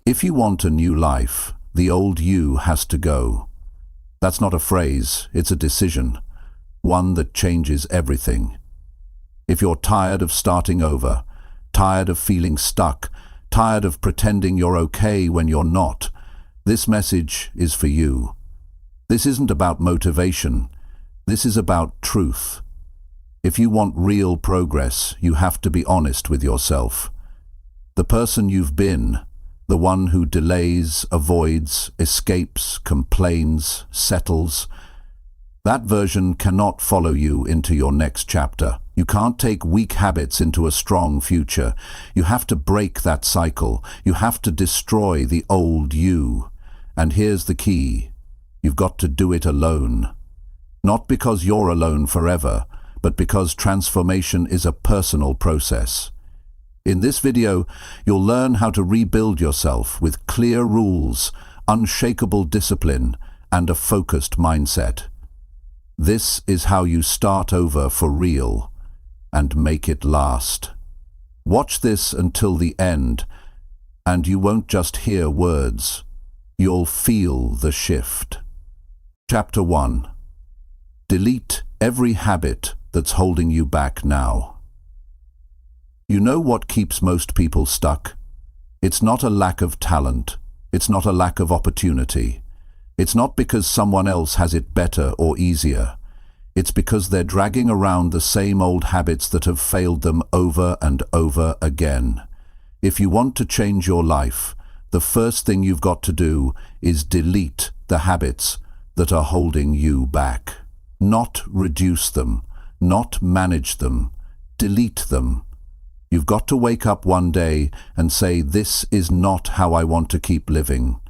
If you want a new life, the old you has to go. That's not a phrase, it's a decision, one that changes everything. If you're tired of starting over, tired of feeling stuck, tired of pretending you're okay when you're not, this message is for you. This isn't about motivation, this is about truth. If you want real progress, you have to be honest with yourself. The person you've been, the one who delays, avoids, escapes, complains, settles, that version cannot follow you into your next chapter. You can't take weak habits into a strong future. You have to break that cycle. You have to destroy the old you. And here's the key. You've got to do it alone. Not because you're alone forever, but because transformation is a personal process. In this video, you'll learn how to rebuild yourself with clear rules, unshakable discipline, and a focused mindset. This is how you start over for real and make it last. Watch this until the end, and you won't just hear words. You'll feel the shift. Chapter 1. Delete every habit that's holding you back now. You know what keeps most people stuck? It's not a lack of talent. It's not a lack of opportunity. It's not because someone else has it better or easier. It's because they're dragging around the same old habits that have failed them over and over again. If you want to change your life, the first thing you've got to do is delete the habits that are holding you back. Not reduce them, not manage them, delete them. You've got to wake up one day and say, this is not how I want to keep living.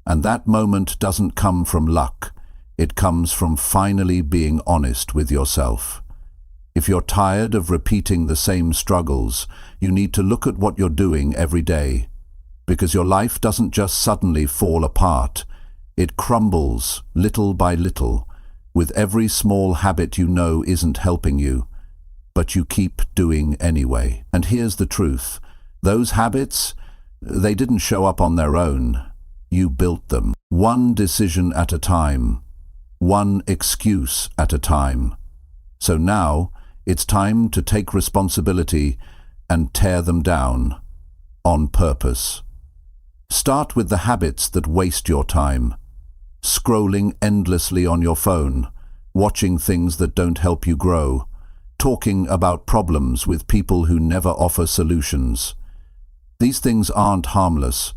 And that moment doesn't come from luck. It comes from finally being honest with yourself. If you're tired of repeating the same struggles, you need to look at what you're doing every day. Because your life doesn't just suddenly fall apart. It crumbles little by little, with every small habit you know isn't helping you, but you keep doing anyway. And here's the truth. Those habits, they didn't show up on their own. You built them. One decision at a time. One excuse at a time. So now, it's time to take responsibility and tear them down. On purpose. Start with the habits that waste your time. Scrolling endlessly on your phone. Watching things that don't help you grow. Talking about problems with people who never offer solutions. These things aren't harmless.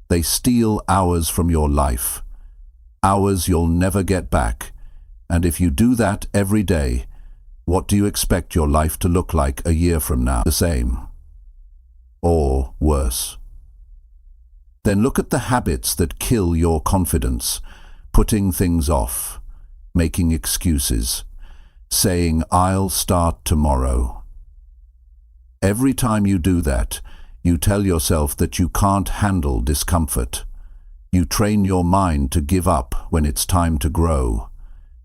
They steal hours from your life. Hours you'll never get back. And if you do that every day, what do you expect your life to look like a year from now? The same. Or worse. Then look at the habits that kill your confidence. Putting things off. Making excuses. Saying, I'll start tomorrow. Every time you do that, you tell yourself that you can't handle discomfort. You train your mind to give up when it's time to grow.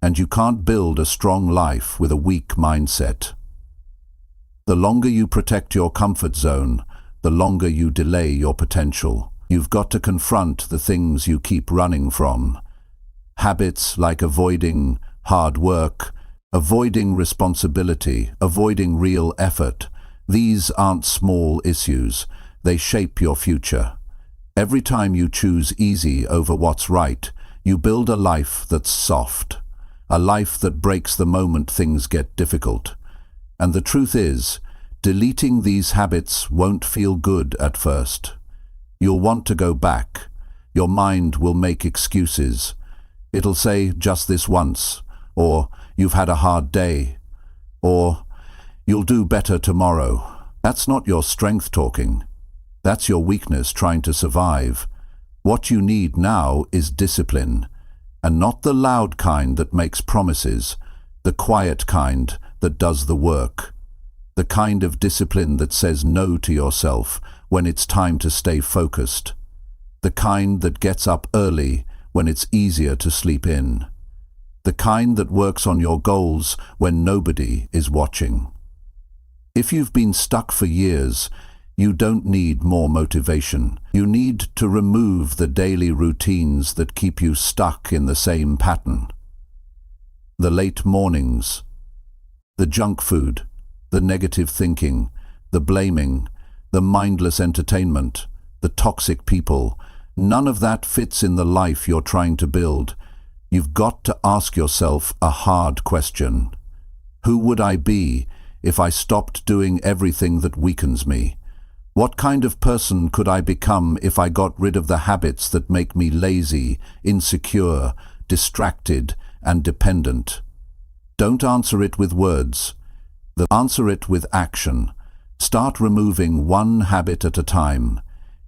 And you can't build a strong life with a weak mindset. The longer you protect your comfort zone, the longer you delay your potential. You've got to confront the things you keep running from. Habits like avoiding hard work, avoiding responsibility, avoiding real effort. These aren't small issues. They shape your future. Every time you choose easy over what's right, you build a life that's soft. A life that breaks the moment things get difficult. And the truth is, deleting these habits won't feel good at first. You'll want to go back. Your mind will make excuses. It'll say, just this once, or you've had a hard day, or you'll do better tomorrow. That's not your strength talking. That's your weakness trying to survive. What you need now is discipline, and not the loud kind that makes promises, the quiet kind that does the work, the kind of discipline that says no to yourself when it's time to stay focused, the kind that gets up early when it's easier to sleep in, the kind that works on your goals when nobody is watching. If you've been stuck for years, you don't need more motivation. You need to remove the daily routines that keep you stuck in the same pattern. The late mornings, the junk food, the negative thinking, the blaming, the mindless entertainment, the toxic people, none of that fits in the life you're trying to build. You've got to ask yourself a hard question. Who would I be if I stopped doing everything that weakens me? What kind of person could I become if I got rid of the habits that make me lazy, insecure, distracted, and dependent? Don't answer it with words. Answer it with action. Start removing one habit at a time.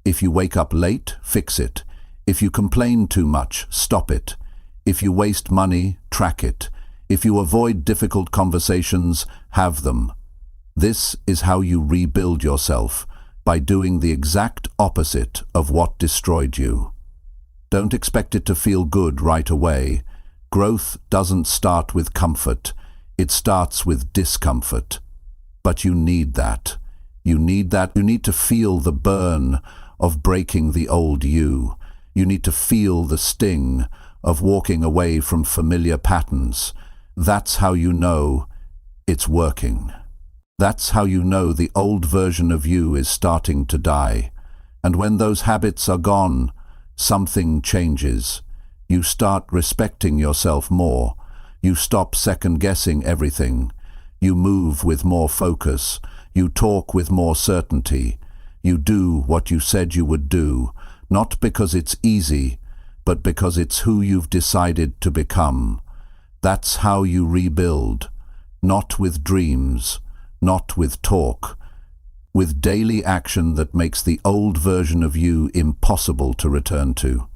If you wake up late, fix it. If you complain too much, stop it. If you waste money, track it. If you avoid difficult conversations, have them. This is how you rebuild yourself, by doing the exact opposite of what destroyed you. Don't expect it to feel good right away. Growth doesn't start with comfort. It starts with discomfort. But you need that. You need to feel the burn of breaking the old you. You need to feel the sting of walking away from familiar patterns. That's how you know it's working. That's how you know the old version of you is starting to die. And when those habits are gone, something changes. You start respecting yourself more. You stop second-guessing everything. You move with more focus. You talk with more certainty. You do what you said you would do, not because it's easy, but because it's who you've decided to become. That's how you rebuild, not with dreams, not with talk, with daily action that makes the old version of you impossible to return to.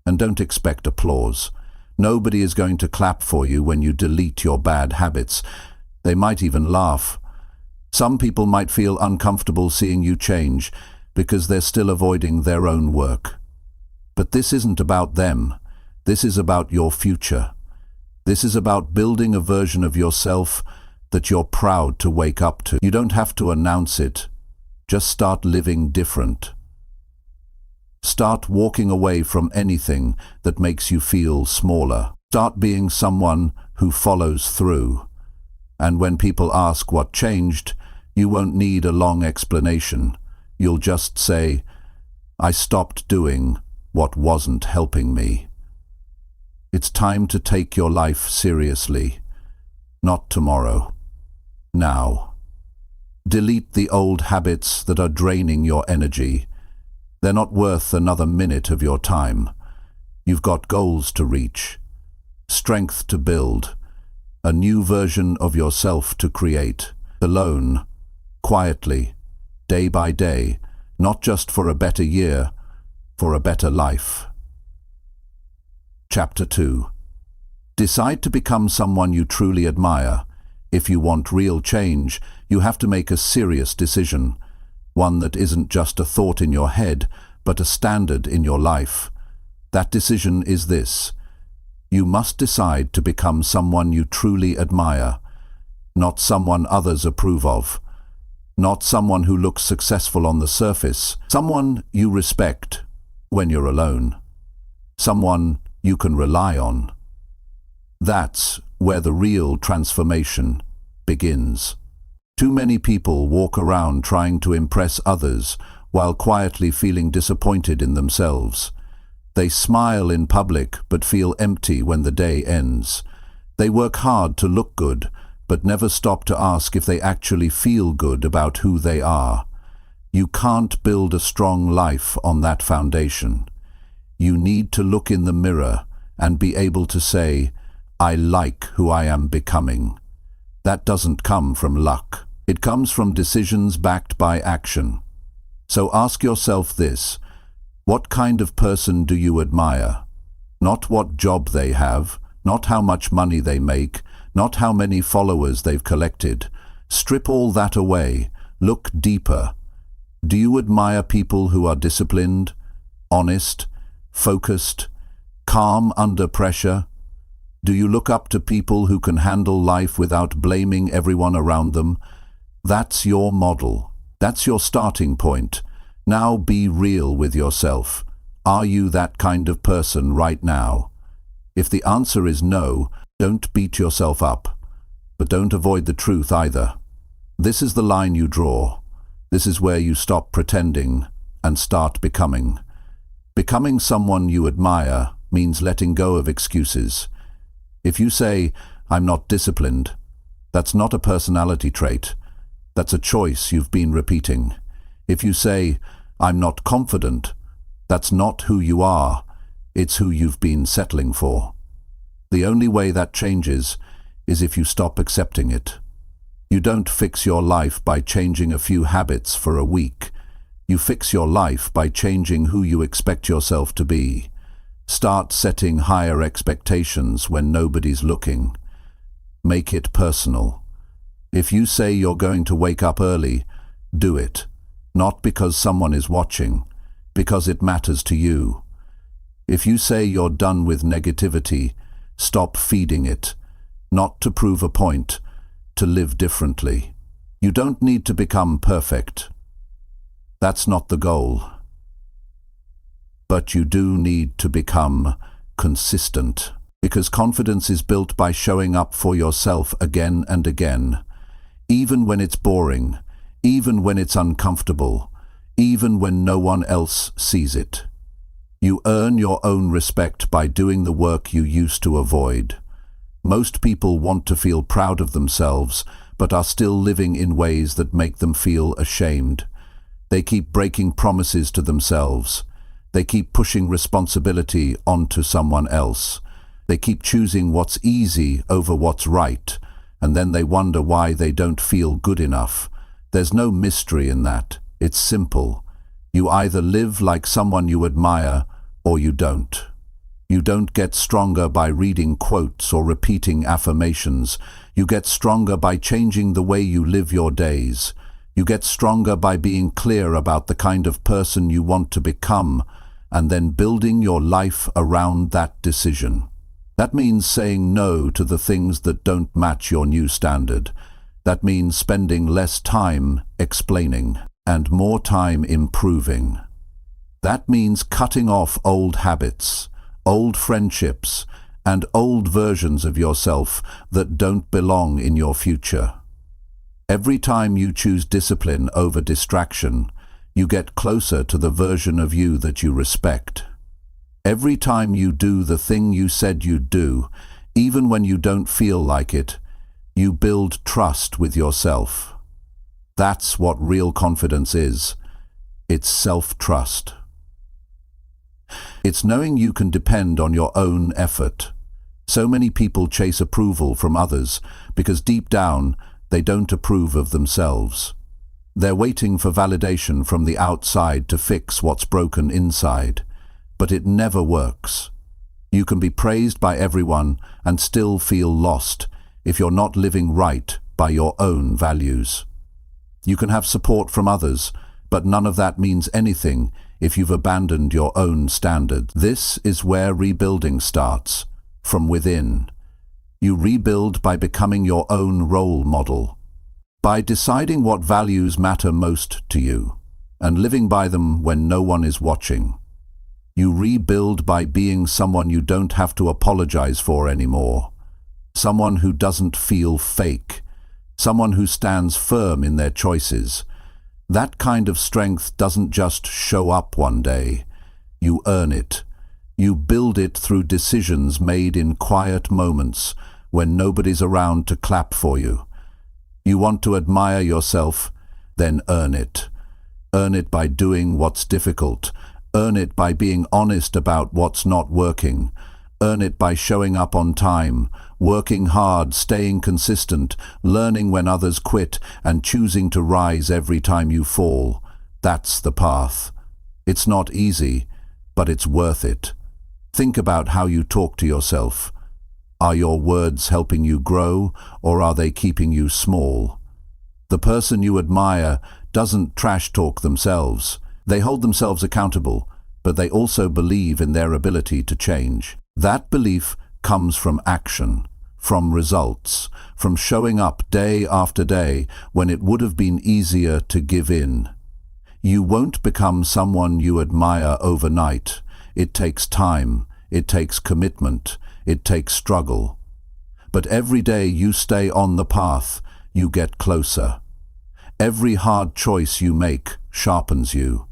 And don't expect applause. Nobody is going to clap for you when you delete your bad habits. They might even laugh. Some people might feel uncomfortable seeing you change because they're still avoiding their own work. But this isn't about them. This is about your future. This is about building a version of yourself that you're proud to wake up to. You don't have to announce it. Just start living different. Start walking away from anything that makes you feel smaller. Start being someone who follows through. And when people ask what changed, you won't need a long explanation. You'll just say, I stopped doing what wasn't helping me. It's time to take your life seriously. Not tomorrow. Now. Delete the old habits that are draining your energy. They're not worth another minute of your time. You've got goals to reach, strength to build, a new version of yourself to create, alone, quietly, day by day, not just for a better year, for a better life. Chapter 2. Decide to become someone you truly admire. If you want real change, you have to make a serious decision, one that isn't just a thought in your head, but a standard in your life. That decision is this. You must decide to become someone you truly admire, not someone others approve of, not someone who looks successful on the surface, someone you respect when you're alone, someone you can rely on. That's where the real transformation begins. Too many people walk around trying to impress others while quietly feeling disappointed in themselves. They smile in public but feel empty when the day ends. They work hard to look good but never stop to ask if they actually feel good about who they are. You can't build a strong life on that foundation. You need to look in the mirror and be able to say, I like who I am becoming. That doesn't come from luck. It comes from decisions backed by action. So ask yourself this: what kind of person do you admire? Not what job they have, not how much money they make, not how many followers they've collected. Strip all that away. Look deeper. Do you admire people who are disciplined, honest, focused, calm under pressure? Do you look up to people who can handle life without blaming everyone around them? That's your model. That's your starting point. Now be real with yourself. Are you that kind of person right now? If the answer is no, don't beat yourself up. But don't avoid the truth either. This is the line you draw. This is where you stop pretending and start becoming. Becoming someone you admire means letting go of excuses. If you say, "I'm not disciplined," that's not a personality trait. That's a choice you've been repeating. If you say, "I'm not confident," that's not who you are. It's who you've been settling for. The only way that changes is if you stop accepting it. You don't fix your life by changing a few habits for a week. You fix your life by changing who you expect yourself to be. Start setting higher expectations when nobody's looking. Make it personal. If you say you're going to wake up early, do it. Not because someone is watching, because it matters to you. If you say you're done with negativity, stop feeding it. Not to prove a point, to live differently. You don't need to become perfect. That's not the goal. But you do need to become consistent, because confidence is built by showing up for yourself again and again, even when it's boring, even when it's uncomfortable, even when no one else sees it. You earn your own respect by doing the work you used to avoid. Most people want to feel proud of themselves, but are still living in ways that make them feel ashamed. They keep breaking promises to themselves. They keep pushing responsibility onto someone else. They keep choosing what's easy over what's right, and then they wonder why they don't feel good enough. There's no mystery in that. It's simple. You either live like someone you admire, or you don't. You don't get stronger by reading quotes or repeating affirmations. You get stronger by changing the way you live your days. You get stronger by being clear about the kind of person you want to become, and then building your life around that decision. That means saying no to the things that don't match your new standard. That means spending less time explaining and more time improving. That means cutting off old habits, old friendships, and old versions of yourself that don't belong in your future. Every time you choose discipline over distraction, you get closer to the version of you that you respect. Every time you do the thing you said you'd do, even when you don't feel like it, you build trust with yourself. That's what real confidence is. It's self-trust. It's knowing you can depend on your own effort. So many people chase approval from others because deep down they don't approve of themselves. They're waiting for validation from the outside to fix what's broken inside, but it never works. You can be praised by everyone and still feel lost if you're not living right by your own values. You can have support from others, but none of that means anything if you've abandoned your own standards. This is where rebuilding starts, from within. You rebuild by becoming your own role model, by deciding what values matter most to you, and living by them when no one is watching. You rebuild by being someone you don't have to apologize for anymore, someone who doesn't feel fake, someone who stands firm in their choices. That kind of strength doesn't just show up one day. You earn it. You build it through decisions made in quiet moments when nobody's around to clap for you. You want to admire yourself, then earn it. Earn it by doing what's difficult. Earn it by being honest about what's not working. Earn it by showing up on time, working hard, staying consistent, learning when others quit, and choosing to rise every time you fall. That's the path. It's not easy, but it's worth it. Think about how you talk to yourself. Are your words helping you grow, or are they keeping you small? The person you admire doesn't trash talk themselves. They hold themselves accountable, but they also believe in their ability to change. That belief comes from action, from results, from showing up day after day when it would have been easier to give in. You won't become someone you admire overnight. It takes time, it takes commitment, it takes struggle. But every day you stay on the path, you get closer. Every hard choice you make sharpens you.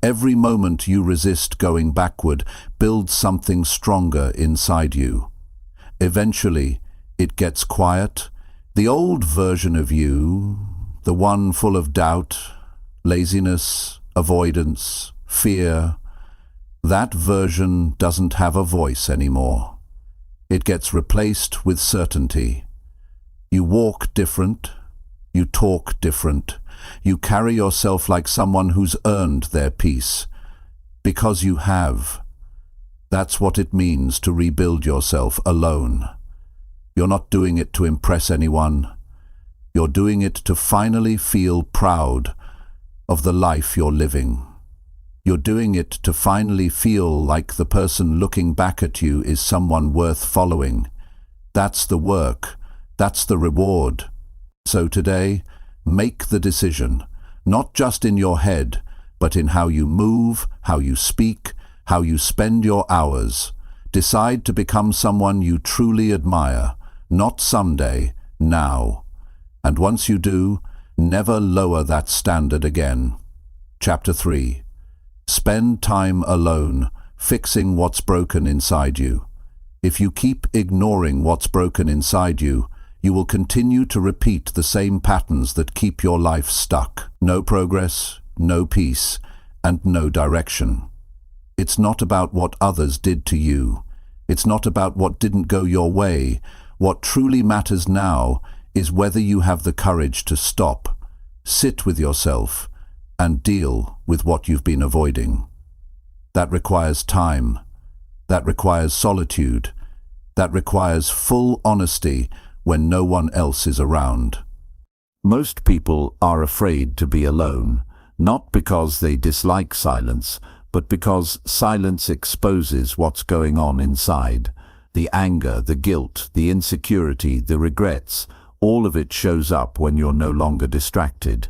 Every moment you resist going backward builds something stronger inside you. Eventually, it gets quiet. The old version of you, the one full of doubt, laziness, avoidance, fear, that version doesn't have a voice anymore. It gets replaced with certainty. You walk different. You talk different. You carry yourself like someone who's earned their peace. Because you have. That's what it means to rebuild yourself alone. You're not doing it to impress anyone. You're doing it to finally feel proud of the life you're living. You're doing it to finally feel like the person looking back at you is someone worth following. That's the work. That's the reward. So today, make the decision, not just in your head, but in how you move, how you speak, how you spend your hours. Decide to become someone you truly admire, not someday, now. And once you do, never lower that standard again. Chapter 3. Spend time alone, fixing what's broken inside you. If you keep ignoring what's broken inside you, you will continue to repeat the same patterns that keep your life stuck. No progress, no peace, and no direction. It's not about what others did to you. It's not about what didn't go your way. What truly matters now is whether you have the courage to stop, sit with yourself, and deal with what you've been avoiding. That requires time. That requires solitude. That requires full honesty when no one else is around. Most people are afraid to be alone, not because they dislike silence, but because silence exposes what's going on inside. The anger, the guilt, the insecurity, the regrets, all of it shows up when you're no longer distracted.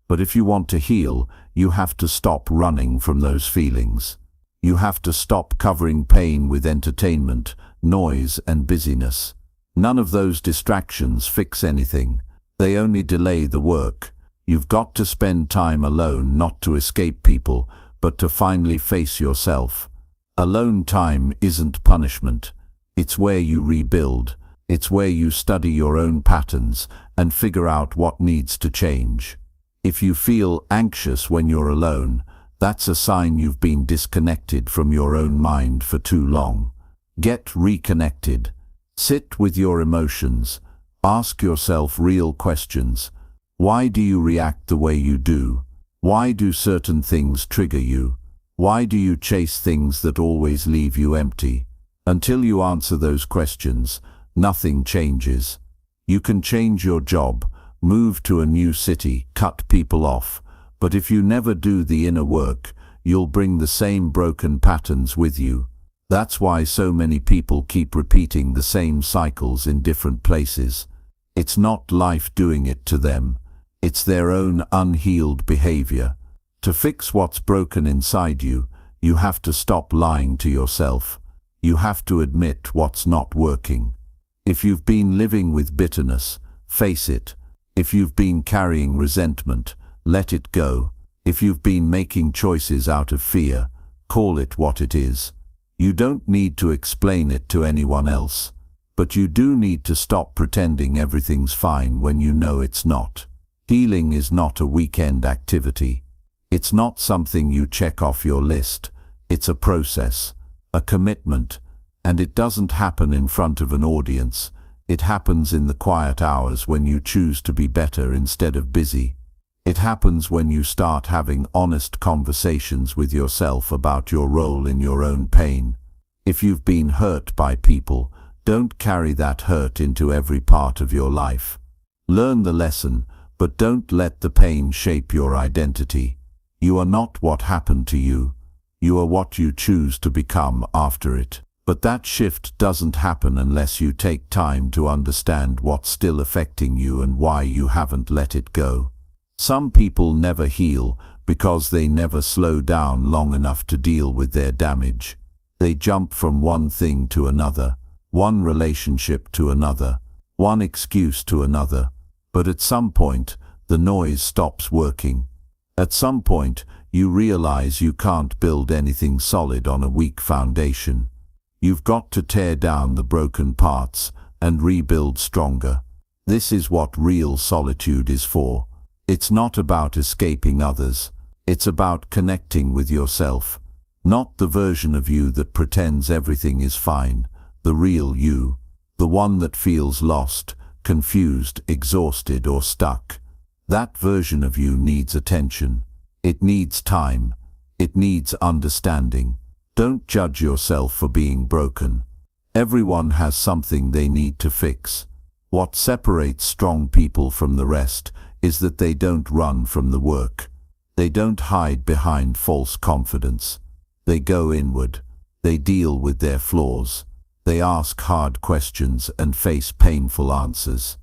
But if you want to heal, you have to stop running from those feelings. You have to stop covering pain with entertainment, noise, and busyness. None of those distractions fix anything. They only delay the work. You've got to spend time alone, not to escape people, but to finally face yourself. Alone time isn't punishment. It's where you rebuild. It's where you study your own patterns and figure out what needs to change. If you feel anxious when you're alone, that's a sign you've been disconnected from your own mind for too long. Get reconnected. Sit with your emotions. Ask yourself real questions. Why do you react the way you do? Why do certain things trigger you? Why do you chase things that always leave you empty? Until you answer those questions, nothing changes. You can change your job, move to a new city, cut people off, but if you never do the inner work, you'll bring the same broken patterns with you. That's why so many people keep repeating the same cycles in different places. It's not life doing it to them. It's their own unhealed behavior. To fix what's broken inside you, you have to stop lying to yourself. You have to admit what's not working. If you've been living with bitterness, face it. If you've been carrying resentment, let it go. If you've been making choices out of fear, call it what it is. You don't need to explain it to anyone else, but you do need to stop pretending everything's fine when you know it's not. Healing is not a weekend activity. It's not something you check off your list. It's a process, a commitment, and it doesn't happen in front of an audience. It happens in the quiet hours when you choose to be better instead of busy. It happens when you start having honest conversations with yourself about your role in your own pain. If you've been hurt by people, don't carry that hurt into every part of your life. Learn the lesson, but don't let the pain shape your identity. You are not what happened to you. You are what you choose to become after it. But that shift doesn't happen unless you take time to understand what's still affecting you and why you haven't let it go. Some people never heal because they never slow down long enough to deal with their damage. They jump from one thing to another, one relationship to another, one excuse to another. But at some point, the noise stops working. At some point, you realize you can't build anything solid on a weak foundation. You've got to tear down the broken parts and rebuild stronger. This is what real solitude is for. It's not about escaping others. It's about connecting with yourself. Not the version of you that pretends everything is fine. The real you. The one that feels lost, confused, exhausted, or stuck. That version of you needs attention. It needs time. It needs understanding. Don't judge yourself for being broken. Everyone has something they need to fix. What separates strong people from the rest is that they don't run from the work. They don't hide behind false confidence. They go inward. They deal with their flaws. They ask hard questions and face painful answers.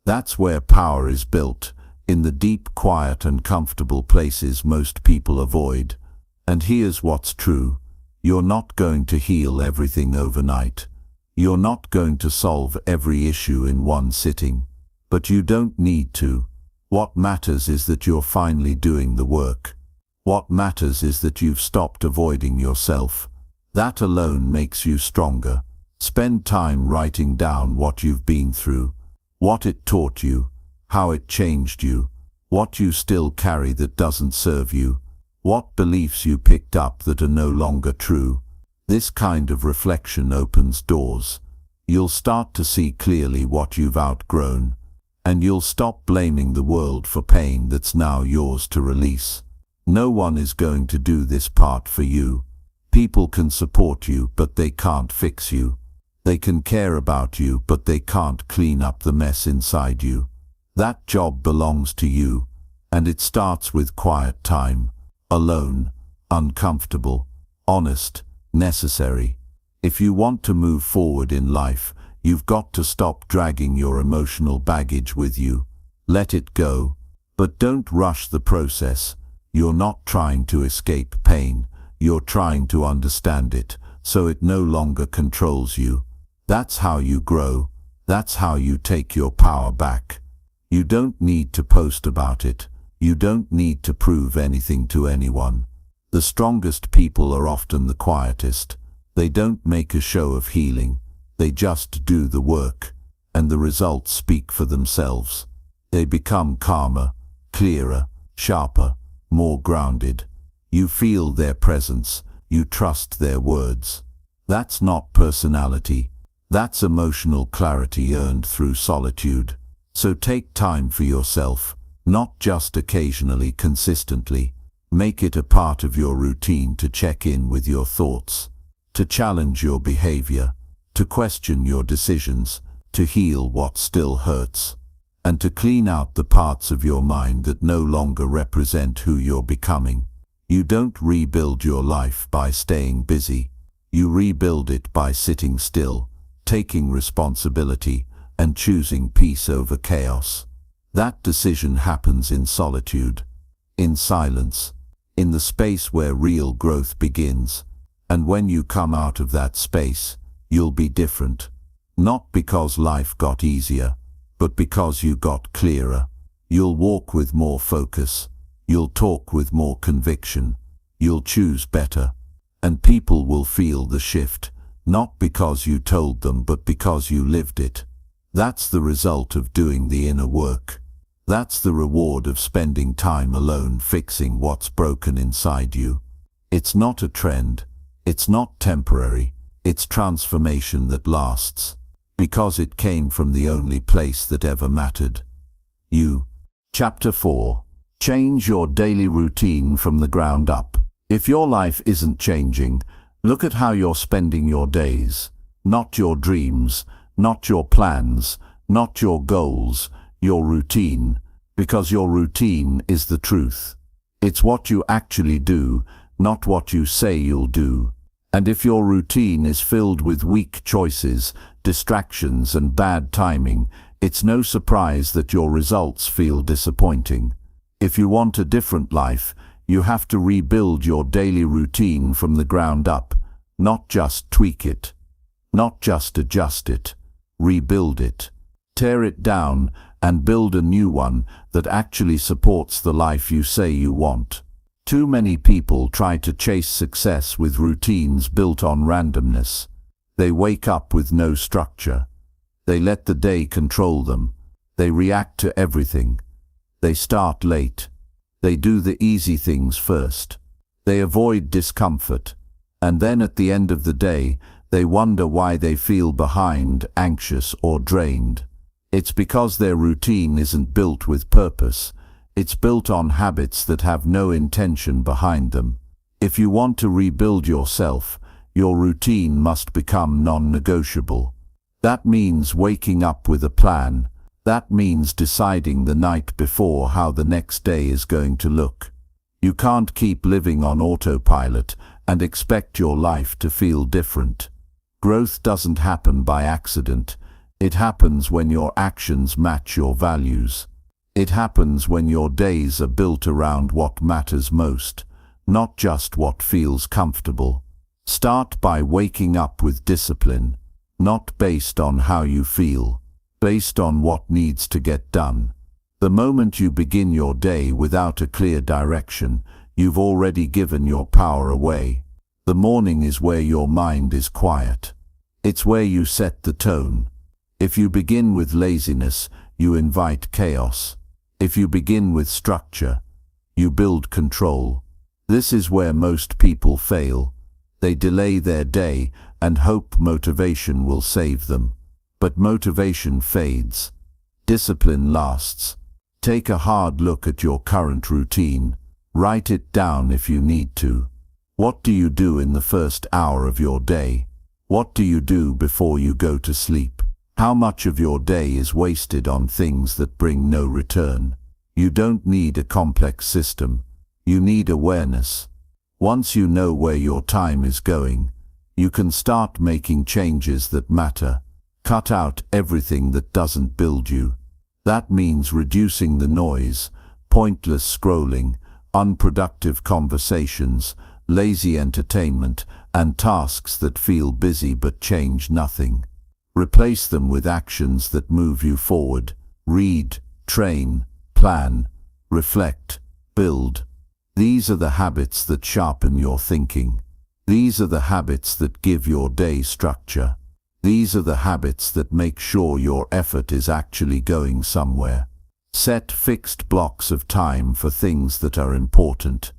That's where power is built, in the deep, quiet, and comfortable places most people avoid. And here's what's true. You're not going to heal everything overnight. You're not going to solve every issue in one sitting. But you don't need to. What matters is that you're finally doing the work. What matters is that you've stopped avoiding yourself. That alone makes you stronger. Spend time writing down what you've been through, what it taught you, how it changed you, what you still carry that doesn't serve you, what beliefs you picked up that are no longer true. This kind of reflection opens doors. You'll start to see clearly what you've outgrown, and you'll stop blaming the world for pain that's now yours to release. No one is going to do this part for you. People can support you, but they can't fix you. They can care about you, but they can't clean up the mess inside you. That job belongs to you, and it starts with quiet time, alone, uncomfortable, honest, necessary. If you want to move forward in life, you've got to stop dragging your emotional baggage with you. Let it go, but don't rush the process. You're not trying to escape pain. You're trying to understand it, so it no longer controls you. That's how you grow. That's how you take your power back. You don't need to post about it. You don't need to prove anything to anyone. The strongest people are often the quietest. They don't make a show of healing. They just do the work, and the results speak for themselves. They become calmer, clearer, sharper, more grounded. You feel their presence. You trust their words. That's not personality. That's emotional clarity earned through solitude. So take time for yourself, not just occasionally, consistently. Make it a part of your routine to check in with your thoughts, to challenge your behavior, to question your decisions, to heal what still hurts, and to clean out the parts of your mind that no longer represent who you're becoming. You don't rebuild your life by staying busy. You rebuild it by sitting still, taking responsibility, and choosing peace over chaos. That decision happens in solitude, in silence, in the space where real growth begins. And when you come out of that space, you'll be different. Not because life got easier, but because you got clearer. You'll walk with more focus. You'll talk with more conviction. You'll choose better. And people will feel the shift, not because you told them, but because you lived it. That's the result of doing the inner work. That's the reward of spending time alone fixing what's broken inside you. It's not a trend. It's not temporary. It's transformation that lasts, because it came from the only place that ever mattered. You. Chapter 4. Change your daily routine from the ground up. If your life isn't changing, look at how you're spending your days. Not your dreams, not your plans, not your goals, your routine, because your routine is the truth. It's what you actually do, not what you say you'll do. And if your routine is filled with weak choices, distractions, and bad timing, it's no surprise that your results feel disappointing. If you want a different life, You have to rebuild your daily routine from the ground up, not just tweak it, not just adjust it, rebuild it. Tear it down and build a new one that actually supports the life you say you want. Too many people try to chase success with routines built on randomness. They wake up with no structure. They let the day control them. They react to everything. They start late. They do the easy things first. They avoid discomfort. And then at the end of the day, they wonder why they feel behind, anxious, or drained. It's because their routine isn't built with purpose. It's built on habits that have no intention behind them. If you want to rebuild yourself, your routine must become non-negotiable. That means waking up with a plan. That means deciding the night before how the next day is going to look. You can't keep living on autopilot and expect your life to feel different. Growth doesn't happen by accident. It happens when your actions match your values. It happens when your days are built around what matters most, not just what feels comfortable. Start by waking up with discipline, not based on how you feel, based on what needs to get done. The moment you begin your day without a clear direction, you've already given your power away. The morning is where your mind is quiet. It's where you set the tone. If you begin with laziness, you invite chaos. If you begin with structure, you build control. This is where most people fail. They delay their day and hope motivation will save them. But motivation fades. Discipline lasts. Take a hard look at your current routine. Write it down if you need to. What do you do in the first hour of your day? What do you do before you go to sleep? How much of your day is wasted on things that bring no return? You don't need a complex system. You need awareness. Once you know where your time is going, you can start making changes that matter. Cut out everything that doesn't build you. That means reducing the noise, pointless scrolling, unproductive conversations, lazy entertainment, and tasks that feel busy but change nothing. Replace them with actions that move you forward. Read, train, plan, reflect, build. These are the habits that sharpen your thinking. These are the habits that give your day structure. These are the habits that make sure your effort is actually going somewhere. Set fixed blocks of time for things that are important.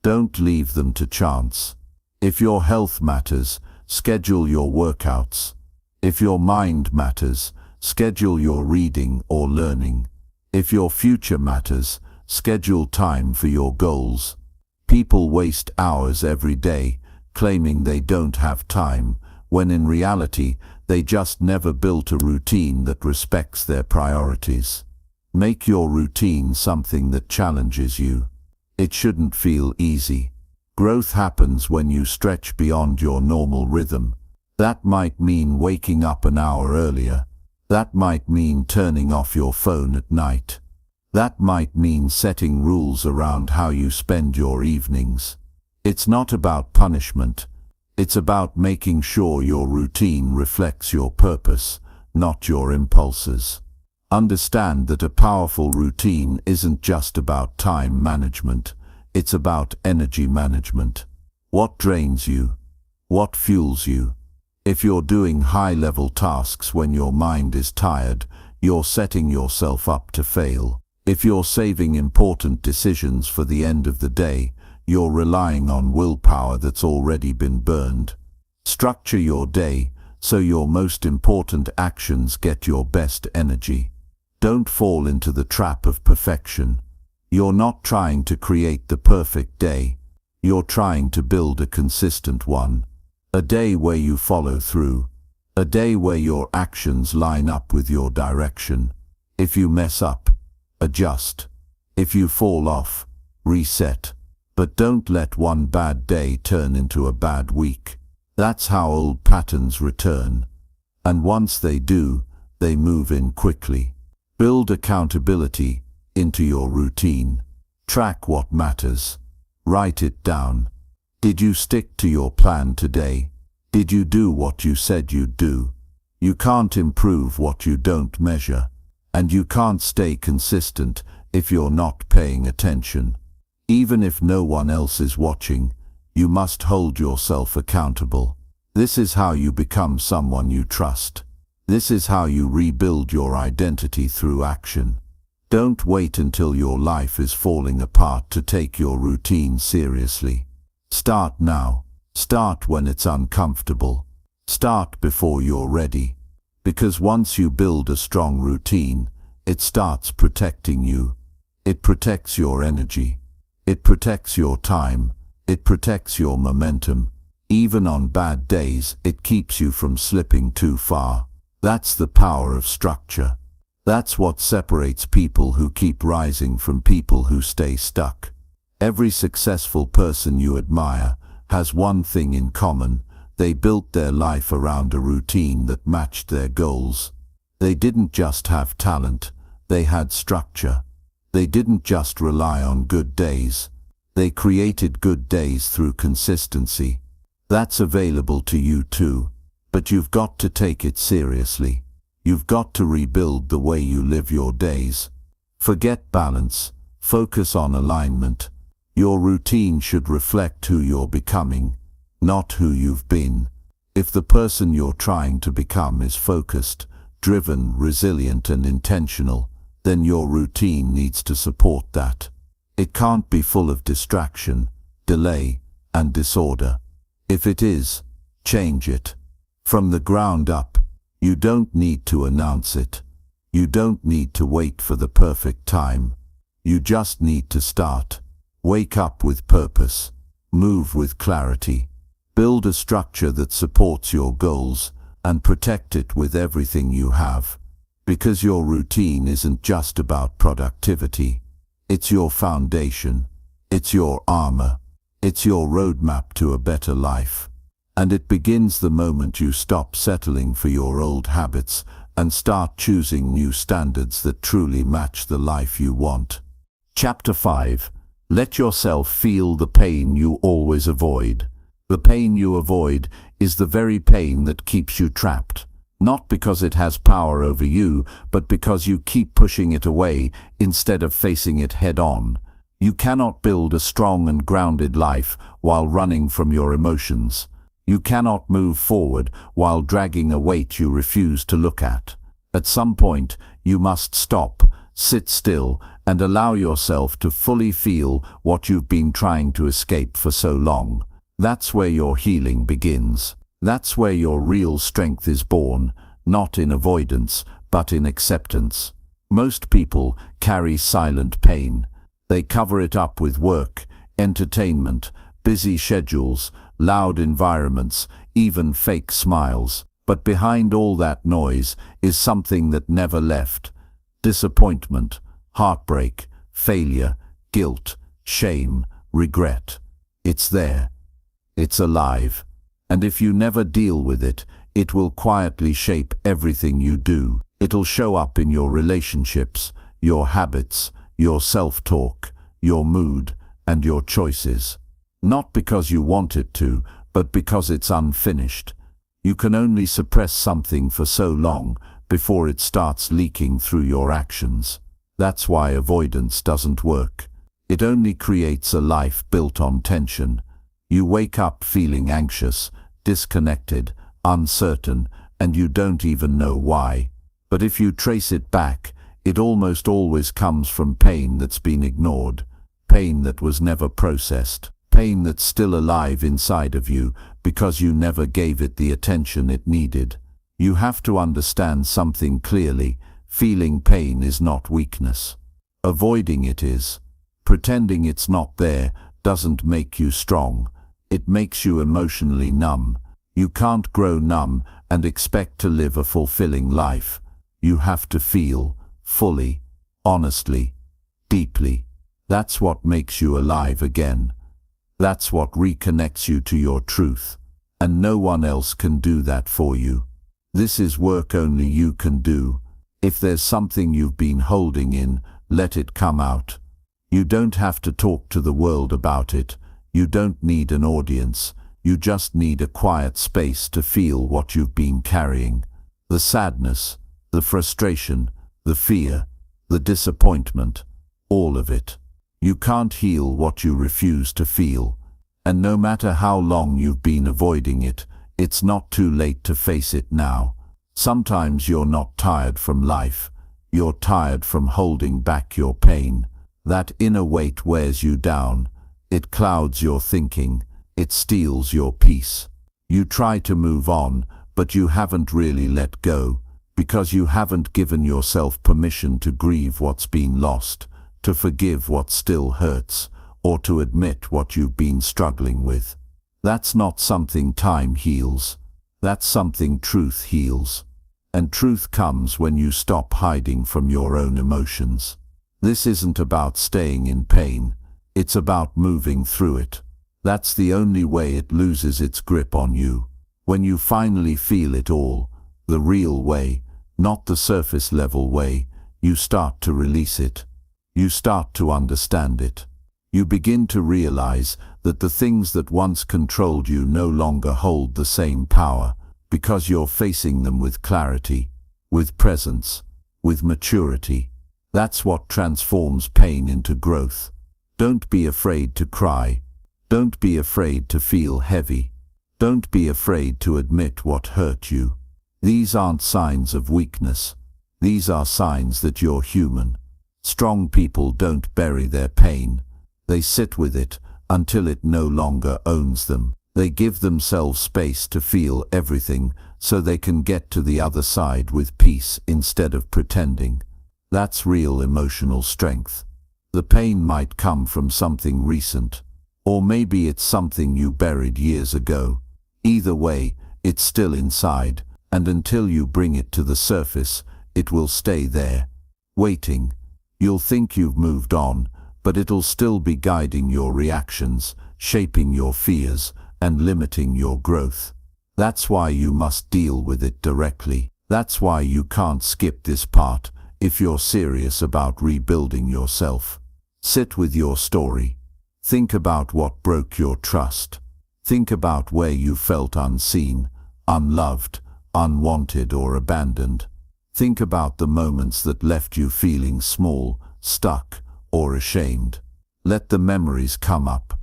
Don't leave them to chance. If your health matters, schedule your workouts. If your mind matters, schedule your reading or learning. If your future matters, schedule time for your goals. People waste hours every day claiming they don't have time, when in reality they just never built a routine that respects their priorities. Make your routine something that challenges you. It shouldn't feel easy. Growth happens when you stretch beyond your normal rhythm. That might mean waking up an hour earlier. That might mean turning off your phone at night. That might mean setting rules around how you spend your evenings. It's not about punishment. It's about making sure your routine reflects your purpose, not your impulses. Understand that a powerful routine isn't just about time management. It's about energy management. What drains you? What fuels you? If you're doing high-level tasks when your mind is tired, you're setting yourself up to fail. If you're saving important decisions for the end of the day, you're relying on willpower that's already been burned. Structure your day so your most important actions get your best energy. Don't fall into the trap of perfection. You're not trying to create the perfect day. You're trying to build a consistent one. A day where you follow through. A day where your actions line up with your direction. If you mess up, adjust. If you fall off, reset. But don't let one bad day turn into a bad week. That's how old patterns return. And once they do, they move in quickly. Build accountability into your routine. Track what matters. Write it down. Did you stick to your plan today? Did you do what you said you'd do? You can't improve what you don't measure, and you can't stay consistent if you're not paying attention. Even if no one else is watching, you must hold yourself accountable. This is how you become someone you trust. This is how you rebuild your identity through action. Don't wait until your life is falling apart to take your routine seriously. Start now. Start when it's uncomfortable. Start before you're ready. Because once you build a strong routine, it starts protecting you. It protects your energy. It protects your time. It protects your momentum. Even on bad days, it keeps you from slipping too far. That's the power of structure. That's what separates people who keep rising from people who stay stuck. Every successful person you admire has one thing in common. They built their life around a routine that matched their goals. They didn't just have talent, they had structure. They didn't just rely on good days. They created good days through consistency. That's available to you too, but you've got to take it seriously. You've got to rebuild the way you live your days. Forget balance, focus on alignment. Your routine should reflect who you're becoming, not who you've been. If the person you're trying to become is focused, driven, resilient and intentional, then your routine needs to support that. It can't be full of distraction, delay, and disorder. If it is, change it. From the ground up. You don't need to announce it. You don't need to wait for the perfect time. You just need to start. Wake up with purpose. Move with clarity. Build a structure that supports your goals and protect it with everything you have. Because your routine isn't just about productivity. It's your foundation. It's your armor. It's your roadmap to a better life. And it begins the moment you stop settling for your old habits and start choosing new standards that truly match the life you want. Chapter 5. Let yourself feel the pain you always avoid. The pain you avoid is the very pain that keeps you trapped. Not because it has power over you, but because you keep pushing it away instead of facing it head-on. You cannot build a strong and grounded life while running from your emotions. You cannot move forward while dragging a weight you refuse to look at. At some point, you must stop, sit still, and allow yourself to fully feel what you've been trying to escape for so long. That's where your healing begins. That's where your real strength is born, not in avoidance, but in acceptance. Most people carry silent pain. They cover it up with work, entertainment, busy schedules, loud environments, even fake smiles. But behind all that noise is something that never left. Disappointment, heartbreak, failure, guilt, shame, regret. It's there. It's alive. And if you never deal with it, it will quietly shape everything you do. It'll show up in your relationships, your habits, your self-talk, your mood, and your choices. Not because you want it to, but because it's unfinished. You can only suppress something for so long before it starts leaking through your actions. That's why avoidance doesn't work. It only creates a life built on tension. You wake up feeling anxious, disconnected, uncertain, and you don't even know why. But if you trace it back, it almost always comes from pain that's been ignored, pain that was never processed, pain that's still alive inside of you because you never gave it the attention it needed. You have to understand something clearly. Feeling pain is not weakness. Avoiding it is. Pretending it's not there doesn't make you strong. It makes you emotionally numb. You can't grow numb and expect to live a fulfilling life. You have to feel, fully, honestly, deeply. That's what makes you alive again. That's what reconnects you to your truth. And no one else can do that for you. This is work only you can do. If there's something you've been holding in, let it come out. You don't have to talk to the world about it. You don't need an audience. You just need a quiet space to feel what you've been carrying. The sadness, the frustration, the fear, the disappointment, all of it. You can't heal what you refuse to feel. And no matter how long you've been avoiding it, it's not too late to face it now. Sometimes you're not tired from life. You're tired from holding back your pain. That inner weight wears you down. It clouds your thinking. It steals your peace. You try to move on, but you haven't really let go, because you haven't given yourself permission to grieve what's been lost, to forgive what still hurts, or to admit what you've been struggling with. That's not something time heals. That's something truth heals. And truth comes when you stop hiding from your own emotions. This isn't about staying in pain. It's about moving through it. That's the only way it loses its grip on you. When you finally feel it all, the real way, not the surface level way, you start to release it. You start to understand it. You begin to realize that the things that once controlled you no longer hold the same power, because you're facing them with clarity, with presence, with maturity. That's what transforms pain into growth. Don't be afraid to cry. Don't be afraid to feel heavy. Don't be afraid to admit what hurt you. These aren't signs of weakness. These are signs that you're human. Strong people don't bury their pain. They sit with it until it no longer owns them. They give themselves space to feel everything so they can get to the other side with peace instead of pretending. That's real emotional strength. The pain might come from something recent, or maybe it's something you buried years ago. Either way, it's still inside, and until you bring it to the surface, it will stay there, waiting. You'll think you've moved on, but it'll still be guiding your reactions, shaping your fears, and limiting your growth. That's why you must deal with it directly. That's why you can't skip this part if you're serious about rebuilding yourself. Sit with your story. Think about what broke your trust. Think about where you felt unseen, unloved, unwanted, or abandoned. Think about the moments that left you feeling small, stuck, or ashamed. Let the memories come up.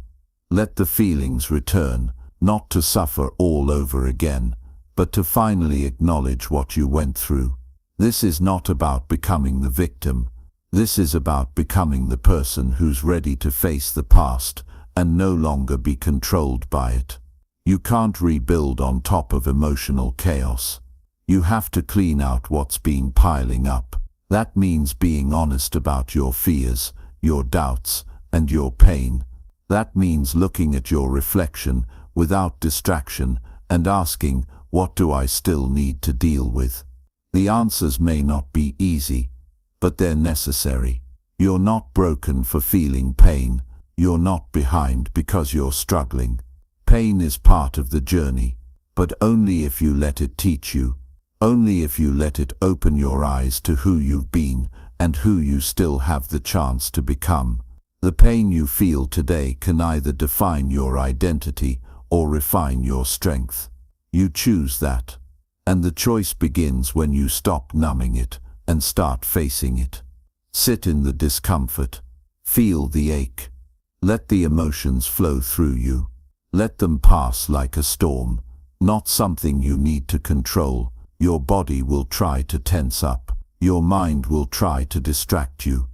Let the feelings return, not to suffer all over again, but to finally acknowledge what you went through. This is not about becoming the victim. This is about becoming the person who's ready to face the past and no longer be controlled by it. You can't rebuild on top of emotional chaos. You have to clean out what's been piling up. That means being honest about your fears, your doubts, and your pain. That means looking at your reflection without distraction and asking, what do I still need to deal with? The answers may not be easy, but they're necessary. You're not broken for feeling pain. You're not behind because you're struggling. Pain is part of the journey, but only if you let it teach you. Only if you let it open your eyes to who you've been and who you still have the chance to become. The pain you feel today can either define your identity or refine your strength. You choose that. And the choice begins when you stop numbing it and start facing it. Sit in the discomfort. Feel the ache. Let the emotions flow through you. Let them pass like a storm, not something you need to control. Your body will try to tense up. Your mind will try to distract you.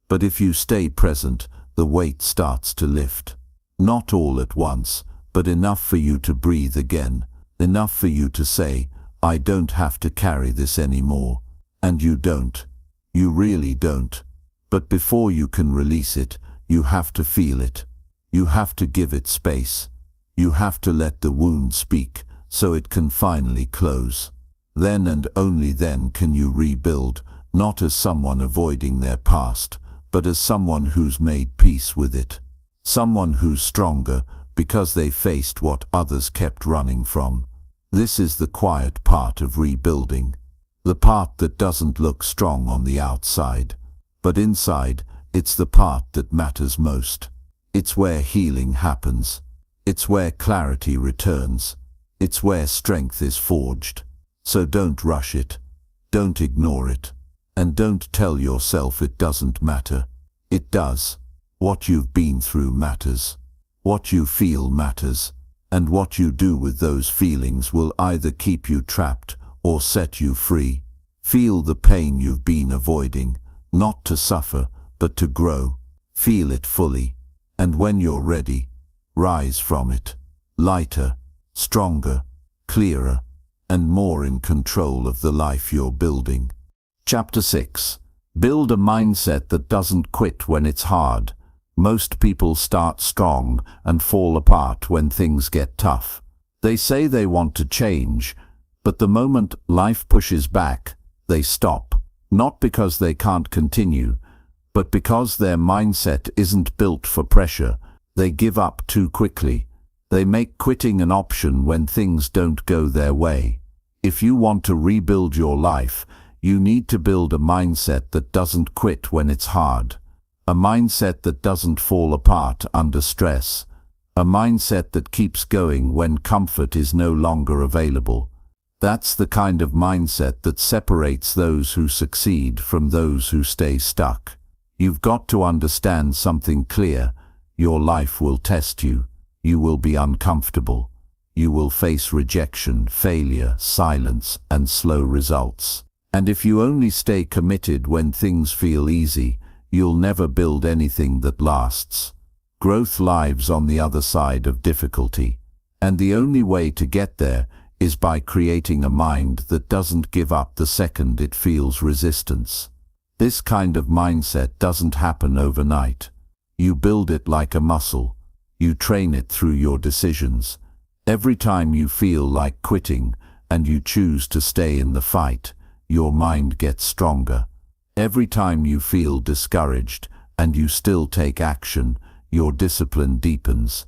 But if you stay present, the weight starts to lift. Not all at once, but enough for you to breathe again. Enough for you to say, I don't have to carry this anymore. And you don't. You really don't. But before you can release it, you have to feel it. You have to give it space. You have to let the wound speak so it can finally close. Then and only then can you rebuild, not as someone avoiding their past, but as someone who's made peace with it. Someone who's stronger because they faced what others kept running from. This is the quiet part of rebuilding. The part that doesn't look strong on the outside, but inside It's the part that matters most. It's where healing happens. It's where clarity returns. It's where strength is forged. So don't rush it. Don't ignore it. And don't tell yourself it doesn't matter. It does. What you've been through matters. What you feel matters. And what you do with those feelings will either keep you trapped or set you free. Feel the pain you've been avoiding, not to suffer, but to grow. Feel it fully. And when you're ready, rise from it. Lighter, stronger, clearer, and more in control of the life you're building. Chapter 6. Build a mindset that doesn't quit when it's hard. Most people start strong and fall apart when things get tough. They say they want to change, but the moment life pushes back, they stop. Not because they can't continue, but because their mindset isn't built for pressure. They give up too quickly. They make quitting an option when things don't go their way. If you want to rebuild your life, you need to build a mindset that doesn't quit when it's hard. A mindset that doesn't fall apart under stress. A mindset that keeps going when comfort is no longer available. That's the kind of mindset that separates those who succeed from those who stay stuck. You've got to understand something clear. Your life will test you. You will be uncomfortable. You will face rejection, failure, silence, and slow results. And if you only stay committed when things feel easy, you'll never build anything that lasts. Growth lives on the other side of difficulty. And the only way to get there is by creating a mind that doesn't give up the second it feels resistance. This kind of mindset doesn't happen overnight. You build it like a muscle. You train it through your decisions. Every time you feel like quitting and you choose to stay in the fight, your mind gets stronger. Every time you feel discouraged and you still take action, your discipline deepens.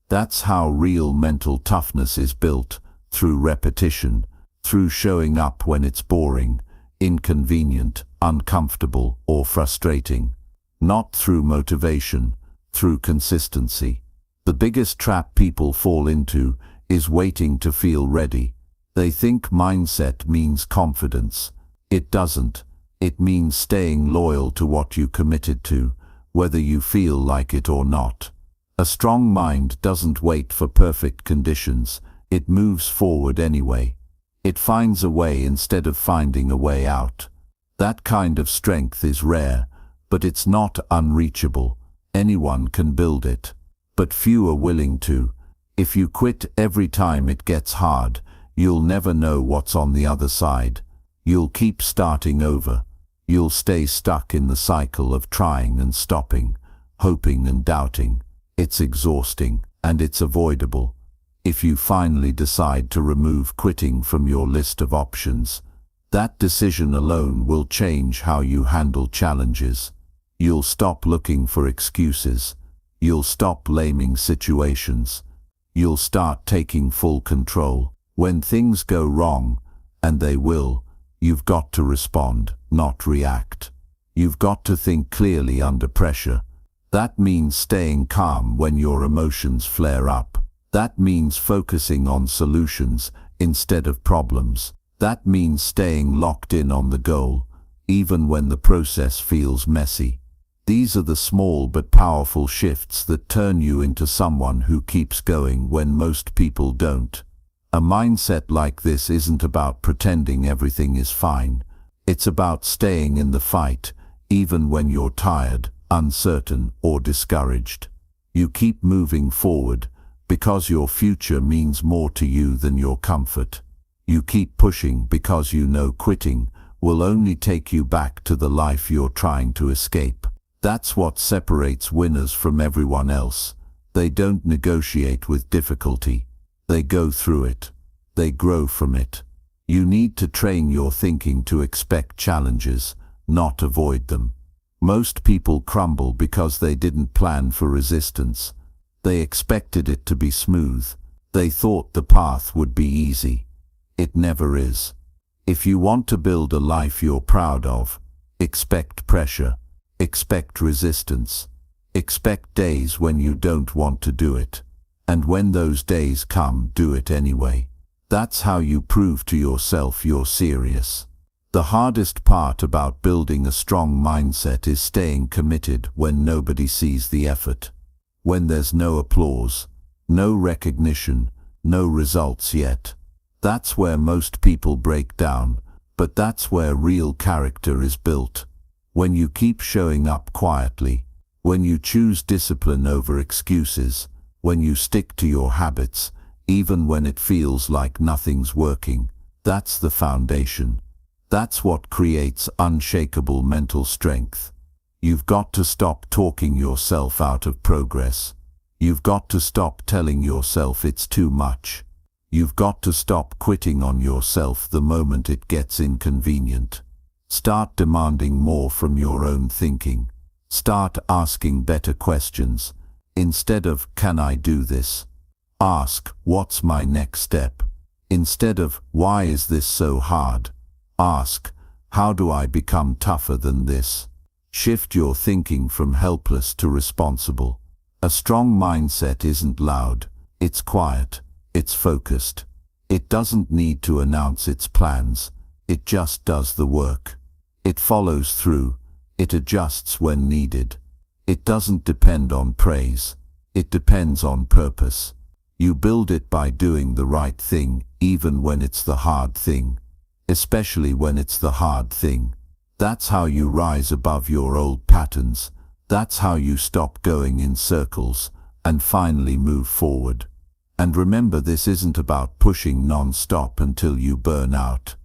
That's how real mental toughness is built, through repetition, through showing up when it's boring, inconvenient, uncomfortable, or frustrating. Not through motivation, through consistency. The biggest trap people fall into is waiting to feel ready. They think mindset means confidence. It doesn't. It means staying loyal to what you committed to, whether you feel like it or not. A strong mind doesn't wait for perfect conditions. It moves forward anyway. It finds a way instead of finding a way out. That kind of strength is rare, but it's not unreachable. Anyone can build it, but few are willing to. If you quit every time it gets hard, you'll never know what's on the other side. You'll keep starting over. You'll stay stuck in the cycle of trying and stopping, hoping and doubting. It's exhausting, and it's avoidable. If you finally decide to remove quitting from your list of options, that decision alone will change how you handle challenges. You'll stop looking for excuses. You'll stop blaming situations. You'll start taking full control. When things go wrong, and they will, you've got to respond, not react. You've got to think clearly under pressure. That means staying calm when your emotions flare up. That means focusing on solutions instead of problems. That means staying locked in on the goal, even when the process feels messy. These are the small but powerful shifts that turn you into someone who keeps going when most people don't. A mindset like this isn't about pretending everything is fine. It's about staying in the fight, even when you're tired, uncertain, or discouraged. You keep moving forward because your future means more to you than your comfort. You keep pushing because you know quitting will only take you back to the life you're trying to escape. That's what separates winners from everyone else. They don't negotiate with difficulty. They go through it. They grow from it. You need to train your thinking to expect challenges, not avoid them. Most people crumble because they didn't plan for resistance. They expected it to be smooth. They thought the path would be easy. It never is. If you want to build a life you're proud of, expect pressure. expect resistance. Expect days when you don't want to do it. And when those days come, do it anyway. That's how you prove to yourself you're serious. The hardest part about building a strong mindset is staying committed when nobody sees the effort. When there's no applause, no recognition, no results yet. That's where most people break down, but that's where real character is built. When you keep showing up quietly, when you choose discipline over excuses, when you stick to your habits, even when it feels like nothing's working, that's the foundation. That's what creates unshakable mental strength. You've got to stop talking yourself out of progress. You've got to stop telling yourself it's too much. You've got to stop quitting on yourself the moment it gets inconvenient. Start demanding more from your own thinking. Start asking better questions. Instead of, "Can I do this?" ask, "What's my next step?" Instead of, "Why is this so hard?" ask, "How do I become tougher than this?" Shift your thinking from helpless to responsible. A strong mindset isn't loud, it's quiet, it's focused. It doesn't need to announce its plans, it just does the work. It follows through, it adjusts when needed. It doesn't depend on praise, it depends on purpose. You build it by doing the right thing, even when it's the hard thing. Especially when it's the hard thing. That's how you rise above your old patterns. That's how you stop going in circles and finally move forward. And remember, this isn't about pushing non-stop until you burn out.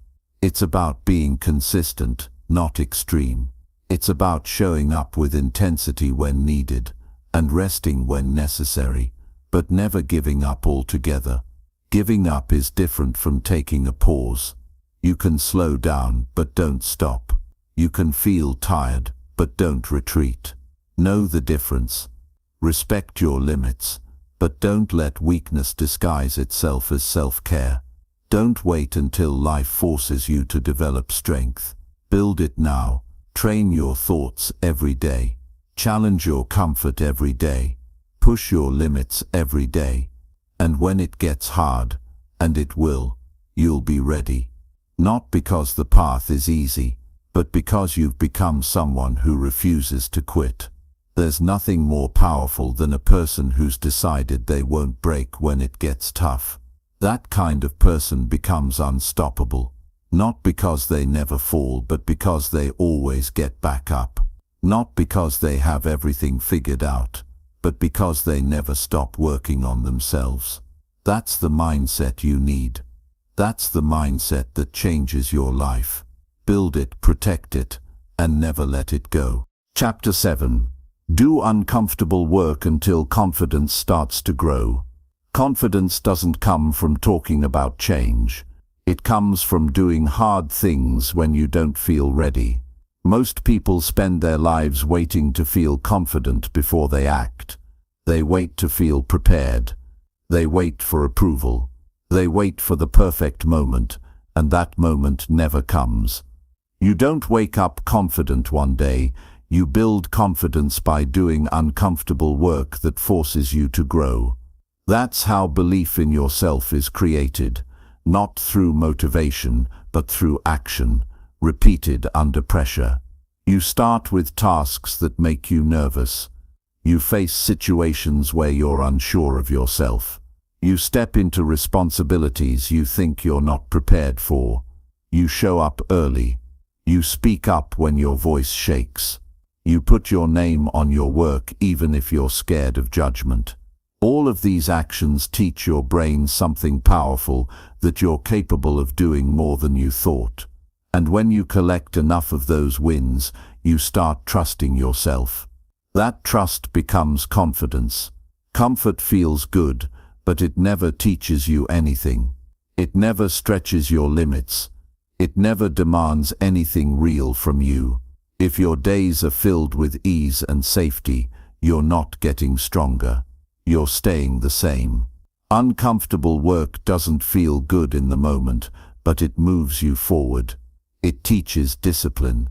It's about being consistent, not extreme. It's about showing up with intensity when needed and resting when necessary, but never giving up altogether. Giving up is different from taking a pause. You can slow down, but don't stop. You can feel tired, but don't retreat. Know the difference. Respect your limits, but don't let weakness disguise itself as self-care. Don't wait until life forces you to develop strength. Build it now. Train your thoughts every day. Challenge your comfort every day. Push your limits every day. And when it gets hard, and it will, you'll be ready. Not because the path is easy, but because you've become someone who refuses to quit. There's nothing more powerful than a person who's decided they won't break when it gets tough. That kind of person becomes unstoppable. Not because they never fall, but because they always get back up. Not because they have everything figured out, but because they never stop working on themselves. That's the mindset you need. That's the mindset that changes your life. Build it, protect it, and never let it go. Chapter 7. Do uncomfortable work until confidence starts to grow. Confidence doesn't come from talking about change. It comes from doing hard things when you don't feel ready. Most people spend their lives waiting to feel confident before they act. They wait to feel prepared. They wait for approval. They wait for the perfect moment, and that moment never comes. You don't wake up confident one day. You build confidence by doing uncomfortable work that forces you to grow. That's how belief in yourself is created, not through motivation, but through action, repeated under pressure. You start with tasks that make you nervous. You face situations where you're unsure of yourself. You step into responsibilities you think you're not prepared for. You show up early. You speak up when your voice shakes. You put your name on your work even if you're scared of judgment. All of these actions teach your brain something powerful, that you're capable of doing more than you thought. And when you collect enough of those wins, you start trusting yourself. That trust becomes confidence. Comfort feels good, but it never teaches you anything. It never stretches your limits. It never demands anything real from you. If your days are filled with ease and safety, you're not getting stronger. You're staying the same. Uncomfortable work doesn't feel good in the moment, but it moves you forward. It teaches discipline.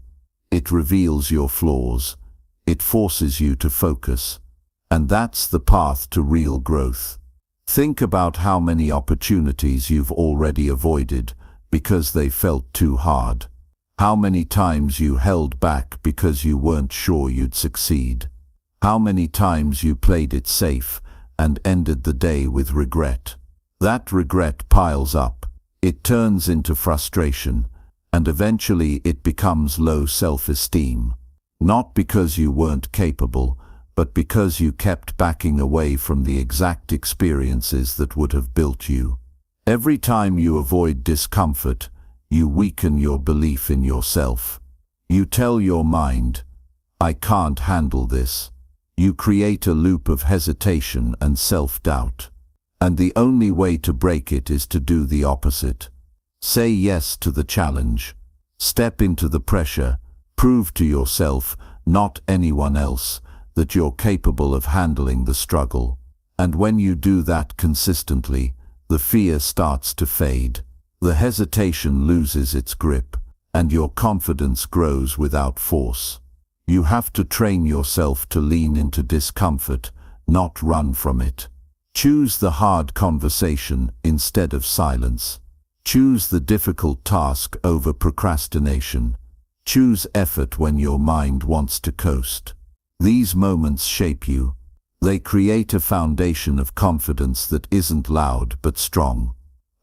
It reveals your flaws. It forces you to focus. And that's the path to real growth. Think about how many opportunities you've already avoided because they felt too hard. How many times you held back because you weren't sure you'd succeed. How many times you played it safe and ended the day with regret. That regret piles up. It turns into frustration, and eventually it becomes low self-esteem. Not because you weren't capable, but because you kept backing away from the exact experiences that would have built you. Every time you avoid discomfort, you weaken your belief in yourself. You tell your mind, "I can't handle this." You create a loop of hesitation and self-doubt. And the only way to break it is to do the opposite. Say yes to the challenge. Step into the pressure. Prove to yourself, not anyone else, that you're capable of handling the struggle. And when you do that consistently, the fear starts to fade. The hesitation loses its grip, and your confidence grows without force. You have to train yourself to lean into discomfort, not run from it. Choose the hard conversation instead of silence. Choose the difficult task over procrastination. Choose effort when your mind wants to coast. These moments shape you. They create a foundation of confidence that isn't loud but strong.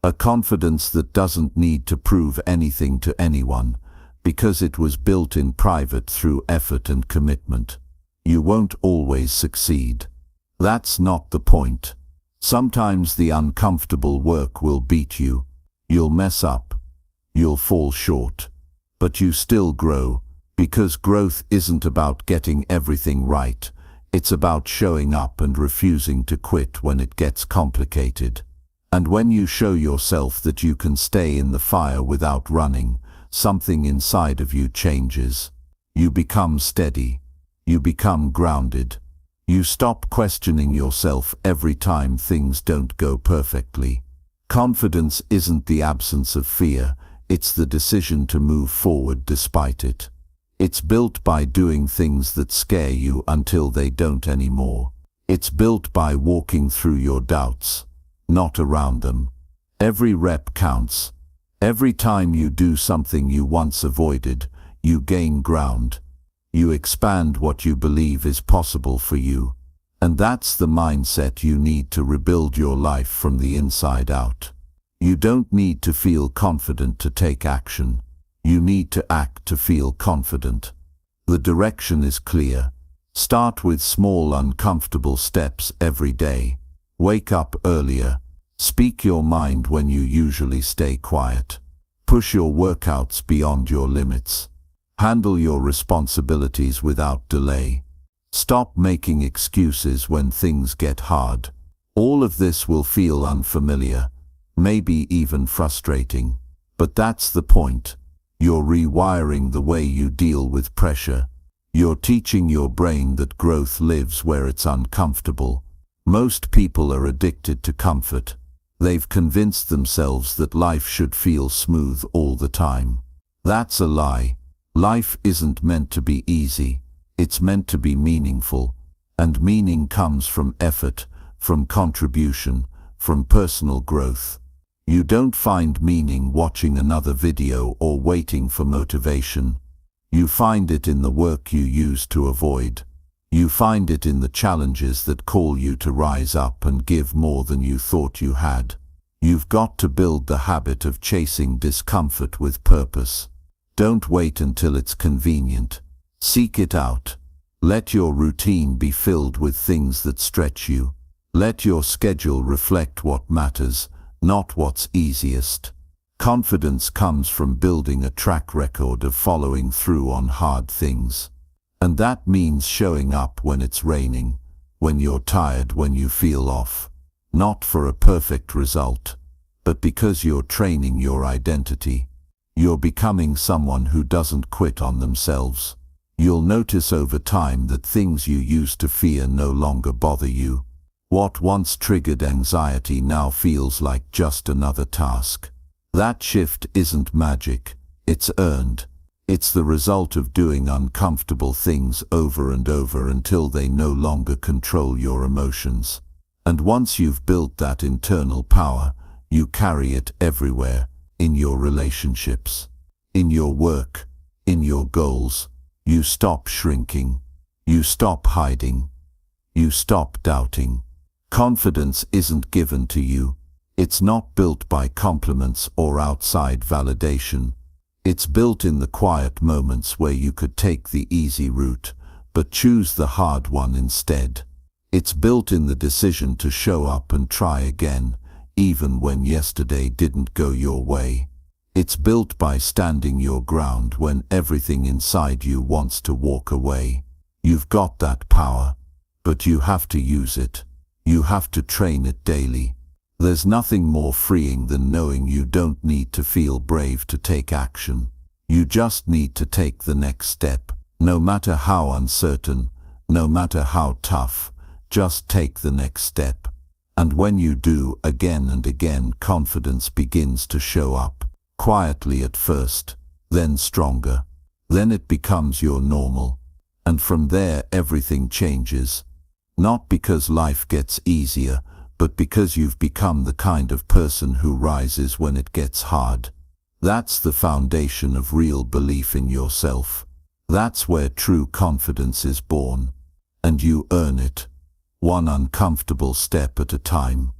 A confidence that doesn't need to prove anything to anyone, because it was built in private through effort and commitment. You won't always succeed. That's not the point. Sometimes the uncomfortable work will beat you. You'll mess up. You'll fall short. But you still grow, because growth isn't about getting everything right. It's about showing up and refusing to quit when it gets complicated. And when you show yourself that you can stay in the fire without running, something inside of you changes. You become steady. You become grounded. You stop questioning yourself every time things don't go perfectly. Confidence isn't the absence of fear, it's the decision to move forward despite it. It's built by doing things that scare you until they don't anymore. It's built by walking through your doubts, not around them. Every rep counts. Every time you do something you once avoided, you gain ground. You expand what you believe is possible for you. And that's the mindset you need to rebuild your life from the inside out. You don't need to feel confident to take action. You need to act to feel confident. The direction is clear. Start with small uncomfortable steps every day. Wake up earlier. Speak your mind when you usually stay quiet. Push your workouts beyond your limits. Handle your responsibilities without delay. Stop making excuses when things get hard. All of this will feel unfamiliar, maybe even frustrating. But that's the point. You're rewiring the way you deal with pressure. You're teaching your brain that growth lives where it's uncomfortable. Most people are addicted to comfort. They've convinced themselves that life should feel smooth all the time. That's a lie. Life isn't meant to be easy. It's meant to be meaningful. And meaning comes from effort, from contribution, from personal growth. You don't find meaning watching another video or waiting for motivation. You find it in the work you used to avoid. You find it in the challenges that call you to rise up and give more than you thought you had. You've got to build the habit of chasing discomfort with purpose. Don't wait until it's convenient. Seek it out. Let your routine be filled with things that stretch you. Let your schedule reflect what matters, not what's easiest. Confidence comes from building a track record of following through on hard things. And that means showing up when it's raining, when you're tired, when you feel off. Not for a perfect result, but because you're training your identity. You're becoming someone who doesn't quit on themselves. You'll notice over time that things you used to fear no longer bother you. What once triggered anxiety now feels like just another task. That shift isn't magic, it's earned. It's the result of doing uncomfortable things over and over until they no longer control your emotions. And once you've built that internal power, you carry it everywhere, in your relationships, in your work, in your goals. You stop shrinking. You stop hiding. You stop doubting. Confidence isn't given to you. It's not built by compliments or outside validation. It's built in the quiet moments where you could take the easy route, but choose the hard one instead. It's built in the decision to show up and try again, even when yesterday didn't go your way. It's built by standing your ground when everything inside you wants to walk away. You've got that power, but you have to use it. You have to train it daily. There's nothing more freeing than knowing you don't need to feel brave to take action. You just need to take the next step. No matter how uncertain, no matter how tough, just take the next step. And when you do, again and again, confidence begins to show up. Quietly at first, then stronger. Then it becomes your normal. And from there everything changes. Not because life gets easier, but because you've become the kind of person who rises when it gets hard. That's the foundation of real belief in yourself. That's where true confidence is born. And you earn it, one uncomfortable step at a time.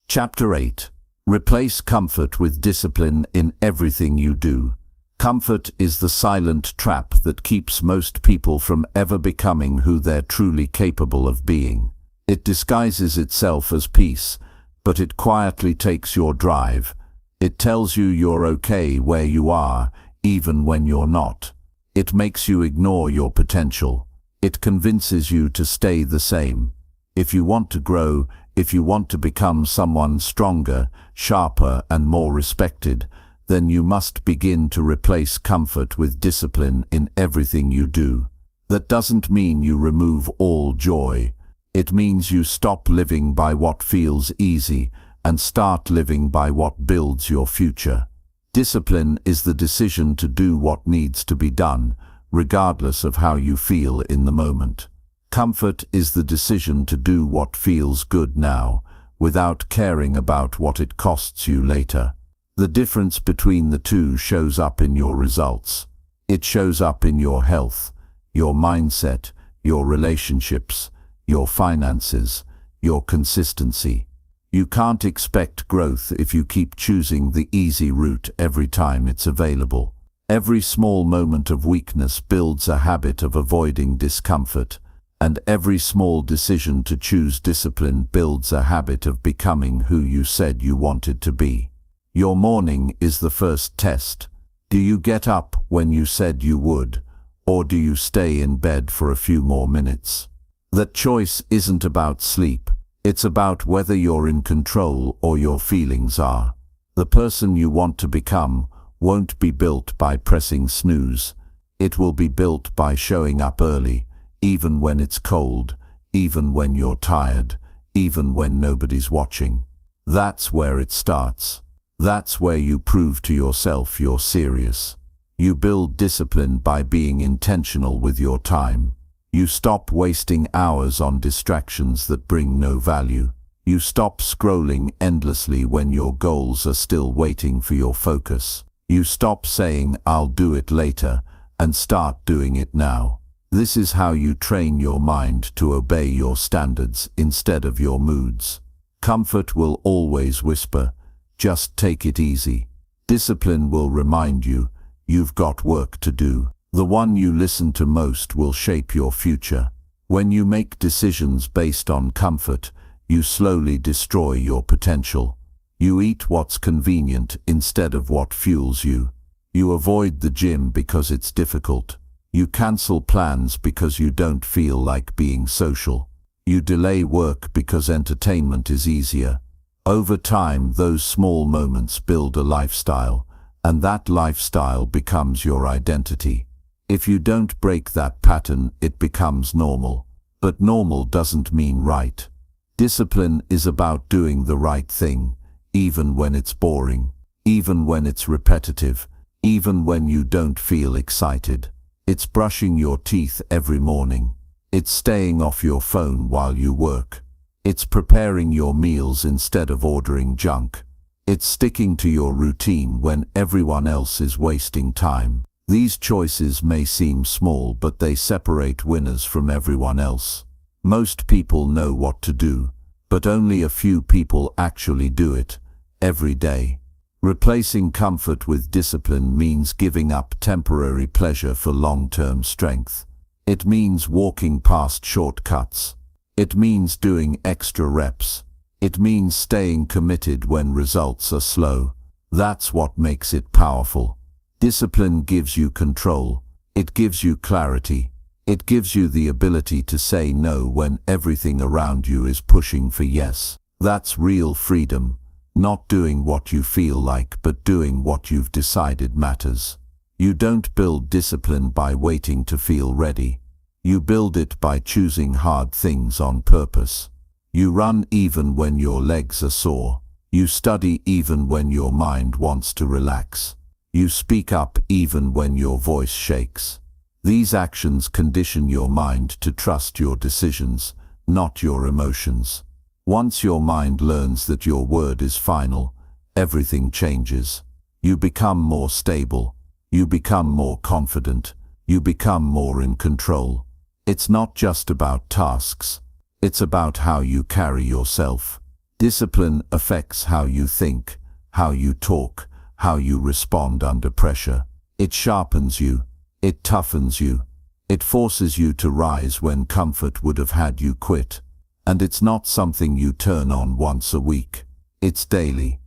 Chapter 8. Replace comfort with discipline in everything you do. Comfort is the silent trap that keeps most people from ever becoming who they're truly capable of being. It disguises itself as peace, but it quietly takes your drive. It tells you you're okay where you are, even when you're not. It makes you ignore your potential. It convinces you to stay the same. If you want to grow, if you want to become someone stronger, sharper, and more respected, then you must begin to replace comfort with discipline in everything you do. That doesn't mean you remove all joy. It means you stop living by what feels easy and start living by what builds your future. Discipline is the decision to do what needs to be done, regardless of how you feel in the moment. Comfort is the decision to do what feels good now, without caring about what it costs you later. The difference between the two shows up in your results. It shows up in your health, your mindset, your relationships, your finances, your consistency. You can't expect growth if you keep choosing the easy route every time it's available. Every small moment of weakness builds a habit of avoiding discomfort, and every small decision to choose discipline builds a habit of becoming who you said you wanted to be. Your morning is the first test. Do you get up when you said you would, or do you stay in bed for a few more minutes? That choice isn't about sleep. It's about whether you're in control or your feelings are. The person you want to become won't be built by pressing snooze. It will be built by showing up early, even when it's cold, even when you're tired, even when nobody's watching. That's where it starts. That's where you prove to yourself you're serious. You build discipline by being intentional with your time. You stop wasting hours on distractions that bring no value. You stop scrolling endlessly when your goals are still waiting for your focus. You stop saying, "I'll do it later," and start doing it now. This is how you train your mind to obey your standards instead of your moods. Comfort will always whisper, "Just take it easy." Discipline will remind you, "You've got work to do." The one you listen to most will shape your future. When you make decisions based on comfort, you slowly destroy your potential. You eat what's convenient instead of what fuels you. You avoid the gym because it's difficult. You cancel plans because you don't feel like being social. You delay work because entertainment is easier. Over time, those small moments build a lifestyle, and that lifestyle becomes your identity. If you don't break that pattern, it becomes normal. But normal doesn't mean right. Discipline is about doing the right thing, even when it's boring, even when it's repetitive, even when you don't feel excited. It's brushing your teeth every morning. It's staying off your phone while you work. It's preparing your meals instead of ordering junk. It's sticking to your routine when everyone else is wasting time. These choices may seem small, but they separate winners from everyone else. Most people know what to do, but only a few people actually do it every day. Replacing comfort with discipline means giving up temporary pleasure for long-term strength. It means walking past shortcuts. It means doing extra reps. It means staying committed when results are slow. That's what makes it powerful. Discipline gives you control. It gives you clarity. It gives you the ability to say no when everything around you is pushing for yes. That's real freedom. Not doing what you feel like, but doing what you've decided matters. You don't build discipline by waiting to feel ready. You build it by choosing hard things on purpose. You run even when your legs are sore. You study even when your mind wants to relax. You speak up even when your voice shakes. These actions condition your mind to trust your decisions, not your emotions. Once your mind learns that your word is final, everything changes. You become more stable. You become more confident. You become more in control. It's not just about tasks. It's about how you carry yourself. Discipline affects how you think, how you talk, how you respond under pressure. It sharpens you. It toughens you. It forces you to rise when comfort would have had you quit. And it's not something you turn on once a week. It's daily.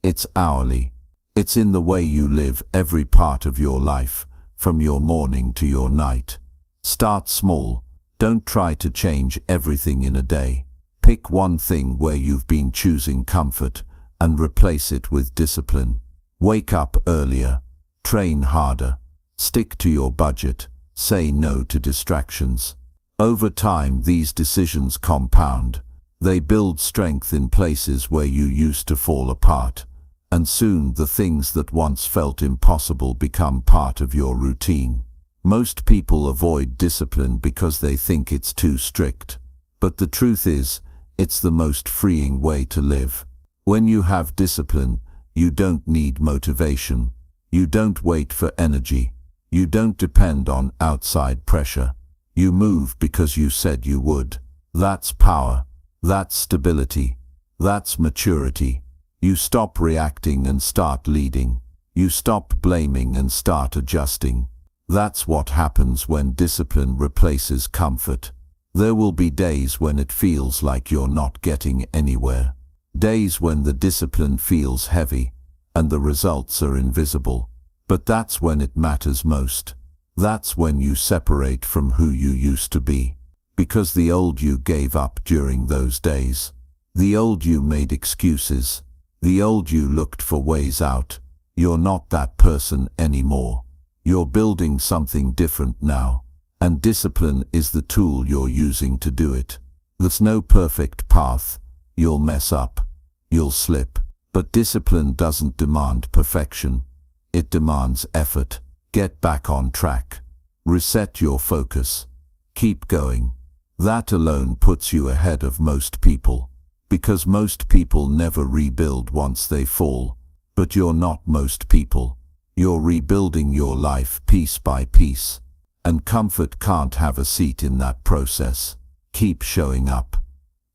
It's hourly. It's in the way you live every part of your life, from your morning to your night. Start small. Don't try to change everything in a day. Pick one thing where you've been choosing comfort and replace it with discipline. Wake up earlier. Train harder. Stick to your budget. Say no to distractions. Over time, these decisions compound. They build strength in places where you used to fall apart. And soon the things that once felt impossible become part of your routine. Most people avoid discipline because they think it's too strict. But the truth is, it's the most freeing way to live. When you have discipline, you don't need motivation. You don't wait for energy. You don't depend on outside pressure. You move because you said you would. That's power. That's stability. That's maturity. You stop reacting and start leading. You stop blaming and start adjusting. That's what happens when discipline replaces comfort. There will be days when it feels like you're not getting anywhere. Days when the discipline feels heavy and the results are invisible. But that's when it matters most. That's when you separate from who you used to be. Because the old you gave up during those days. The old you made excuses. The old you looked for ways out. You're not that person anymore. You're building something different now. And discipline is the tool you're using to do it. There's no perfect path. You'll mess up. You'll slip. But discipline doesn't demand perfection. It demands effort. Get back on track. Reset your focus. Keep going. That alone puts you ahead of most people. Because most people never rebuild once they fall. But you're not most people. You're rebuilding your life piece by piece. And comfort can't have a seat in that process. Keep showing up.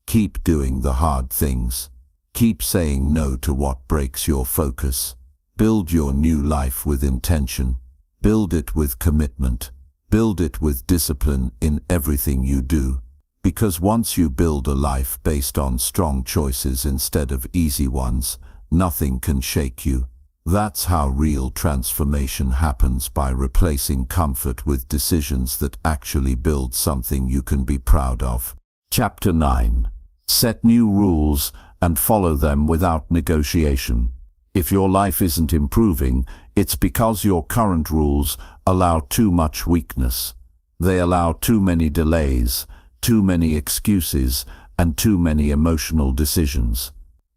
Keep doing the hard things. Keep saying no to what breaks your focus. Build your new life with intention. Build it with commitment. Build it with discipline in everything you do. Because once you build a life based on strong choices instead of easy ones, nothing can shake you. That's how real transformation happens, by replacing comfort with decisions that actually build something you can be proud of. Chapter 9. Set new rules and follow them without negotiation. If your life isn't improving, it's because your current rules allow too much weakness. They allow too many delays, too many excuses, and too many emotional decisions.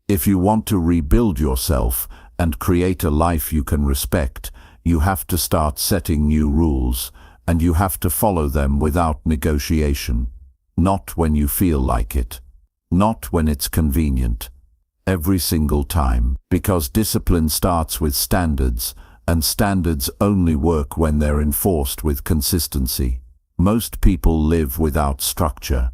If you want to rebuild yourself and create a life you can respect, You have to start setting new rules, and you have to follow them without negotiation. Not when you feel like it. Not when it's convenient. Every single time. Because discipline starts with standards, and standards only work when they're enforced with consistency. Most people live without structure.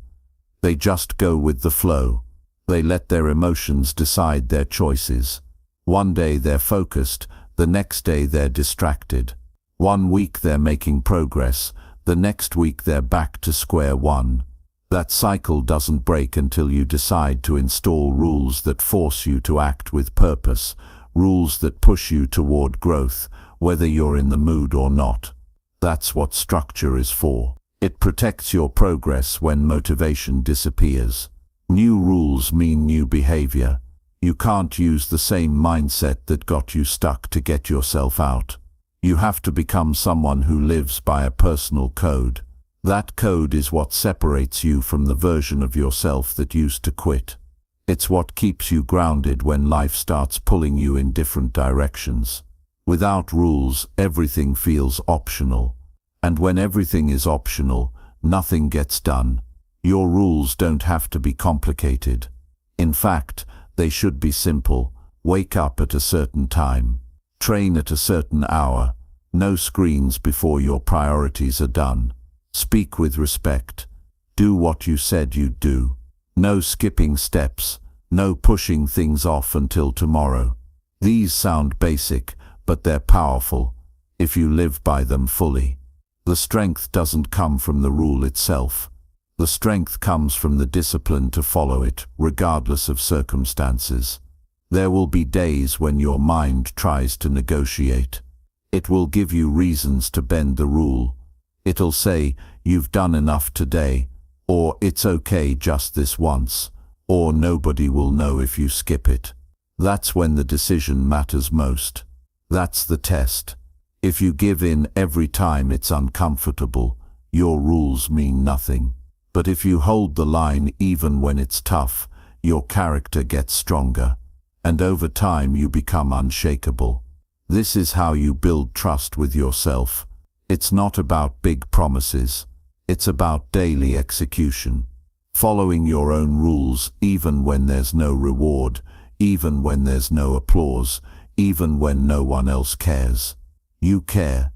They just go with the flow. They let their emotions decide their choices. One day they're focused, the next day they're distracted. One week they're making progress, the next week they're back to square one. That cycle doesn't break until you decide to install rules that force you to act with purpose, rules that push you toward growth, whether you're in the mood or not. That's what structure is for. It protects your progress when motivation disappears. New rules mean new behavior. You can't use the same mindset that got you stuck to get yourself out. You have to become someone who lives by a personal code. That code is what separates you from the version of yourself that used to quit. It's what keeps you grounded when life starts pulling you in different directions. Without rules, everything feels optional. And when everything is optional, nothing gets done. Your rules don't have to be complicated. In fact, they should be simple. Wake up at a certain time. Train at a certain hour. No screens before your priorities are done. Speak with respect. Do what you said you'd do. No skipping steps. No pushing things off until tomorrow. These sound basic, but they're powerful if you live by them fully. The strength doesn't come from the rule itself. The strength comes from the discipline to follow it, regardless of circumstances. There will be days when your mind tries to negotiate. It will give you reasons to bend the rule. It'll say, "You've done enough today," or "It's okay just this once," or "Nobody will know if you skip it." That's when the decision matters most. That's the test. If you give in every time it's uncomfortable, your rules mean nothing. But if you hold the line even when it's tough, your character gets stronger. And over time you become unshakable. This is how you build trust with yourself. It's not about big promises. It's about daily execution. Following your own rules even when there's no reward, even when there's no applause, even when no one else cares. You care.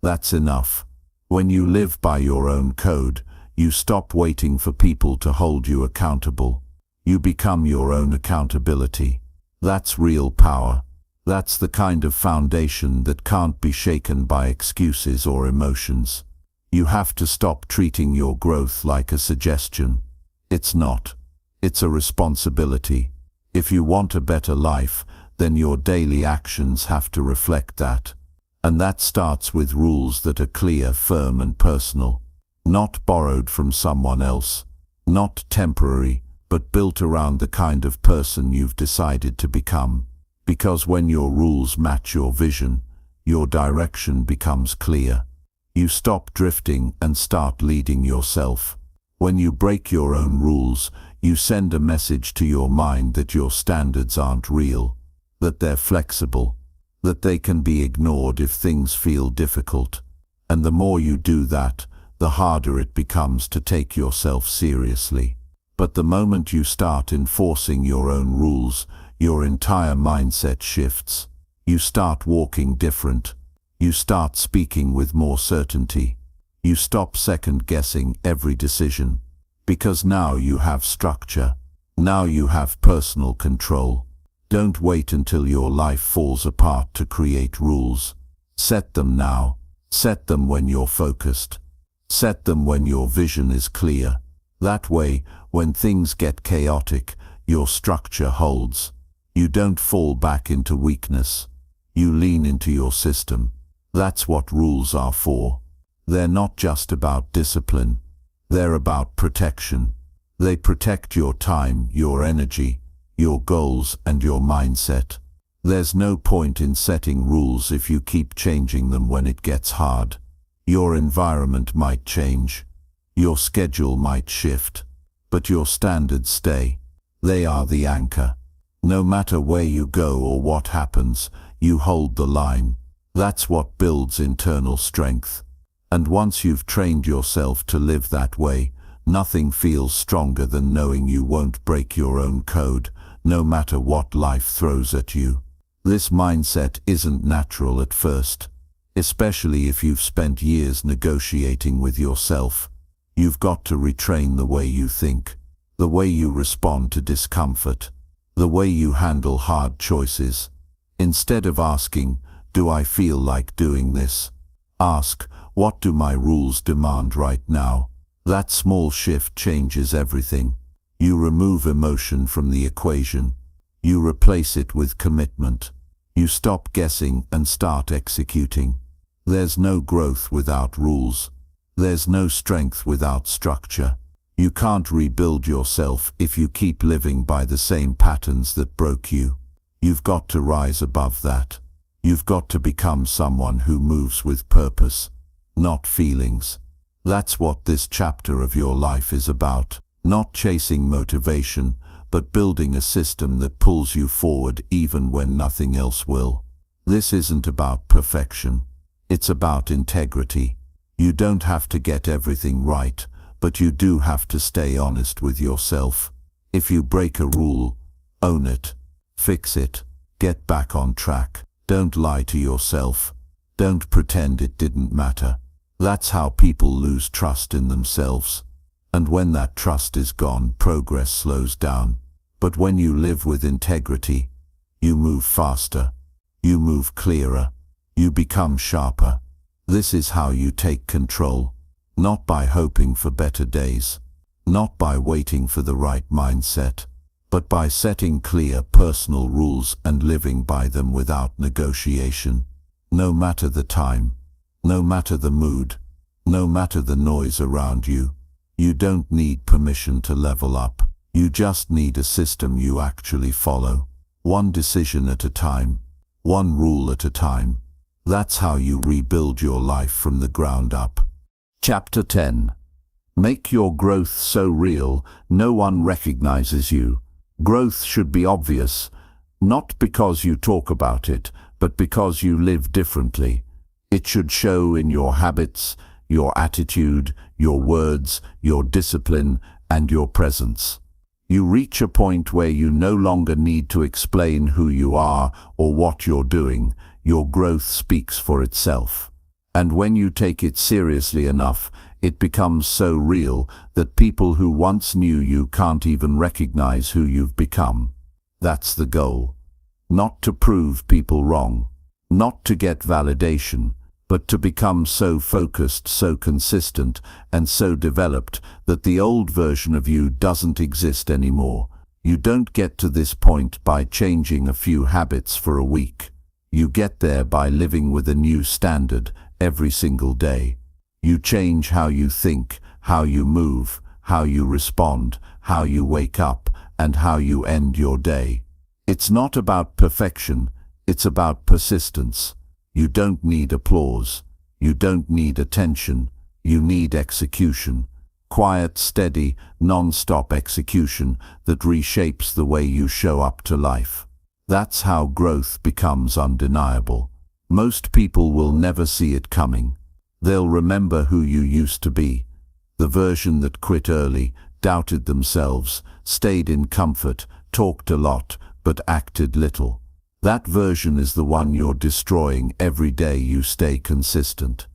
That's enough. When you live by your own code, you stop waiting for people to hold you accountable. You become your own accountability. That's real power. That's the kind of foundation that can't be shaken by excuses or emotions. You have to stop treating your growth like a suggestion. It's not. It's a responsibility. If you want a better life, then your daily actions have to reflect that. And that starts with rules that are clear, firm and personal. Not borrowed from someone else. Not temporary, but built around the kind of person you've decided to become. Because when your rules match your vision, your direction becomes clear. You stop drifting and start leading yourself. When you break your own rules, you send a message to your mind that your standards aren't real, that they're flexible, that they can be ignored if things feel difficult. And the more you do that, the harder it becomes to take yourself seriously. But the moment you start enforcing your own rules, your entire mindset shifts. You start walking different. You start speaking with more certainty. You stop second-guessing every decision. Because now you have structure. Now you have personal control. Don't wait until your life falls apart to create rules. Set them now. Set them when you're focused. Set them when your vision is clear. That way, when things get chaotic, your structure holds. You don't fall back into weakness. You lean into your system. That's what rules are for. They're not just about discipline. They're about protection. They protect your time, your energy, your goals, and your mindset. There's no point in setting rules if you keep changing them when it gets hard. Your environment might change. Your schedule might shift. But your standards stay. They are the anchor. No matter where you go or what happens, you hold the line. That's what builds internal strength. And once you've trained yourself to live that way, nothing feels stronger than knowing you won't break your own code, no matter what life throws at you. This mindset isn't natural at first, especially if you've spent years negotiating with yourself. You've got to retrain the way you think, the way you respond to discomfort, the way you handle hard choices. Instead of asking, "Do I feel like doing this?" ask, "What do my rules demand right now?" That small shift changes everything. You remove emotion from the equation. You replace it with commitment. You stop guessing and start executing. There's no growth without rules. There's no strength without structure. You can't rebuild yourself if you keep living by the same patterns that broke you. You've got to rise above that. You've got to become someone who moves with purpose, not feelings. That's what this chapter of your life is about. Not chasing motivation, but building a system that pulls you forward even when nothing else will. This isn't about perfection. It's about integrity. You don't have to get everything right, but you do have to stay honest with yourself. If you break a rule, own it. Fix it. Get back on track. Don't lie to yourself. Don't pretend it didn't matter. That's how people lose trust in themselves. And when that trust is gone, progress slows down. But when you live with integrity, you move faster. You move clearer. You become sharper. This is how you take control. Not by hoping for better days. Not by waiting for the right mindset, but by setting clear personal rules and living by them without negotiation. No matter the time, no matter the mood, no matter the noise around you, you don't need permission to level up. You just need a system you actually follow. One decision at a time, one rule at a time. That's how you rebuild your life from the ground up. Chapter 10. Make your growth so real, no one recognizes you. Growth should be obvious, not because you talk about it, but because you live differently. It should show in your habits, your attitude, your words, your discipline, and your presence. You reach a point where you no longer need to explain who you are or what you're doing. Your growth speaks for itself. And when you take it seriously enough, it becomes so real that people who once knew you can't even recognize who you've become. That's the goal. Not to prove people wrong, not to get validation, but to become so focused, so consistent, and so developed that the old version of you doesn't exist anymore. You don't get to this point by changing a few habits for a week. You get there by living with a new standard every single day. You change how you think, how you move, how you respond, how you wake up, and how you end your day. It's not about perfection, it's about persistence. You don't need applause. You don't need attention. You need execution. Quiet, steady, non-stop execution that reshapes the way you show up to life. That's how growth becomes undeniable. Most people will never see it coming. They'll remember who you used to be. The version that quit early, doubted themselves, stayed in comfort, talked a lot, but acted little. That version is the one you're destroying every day you stay consistent.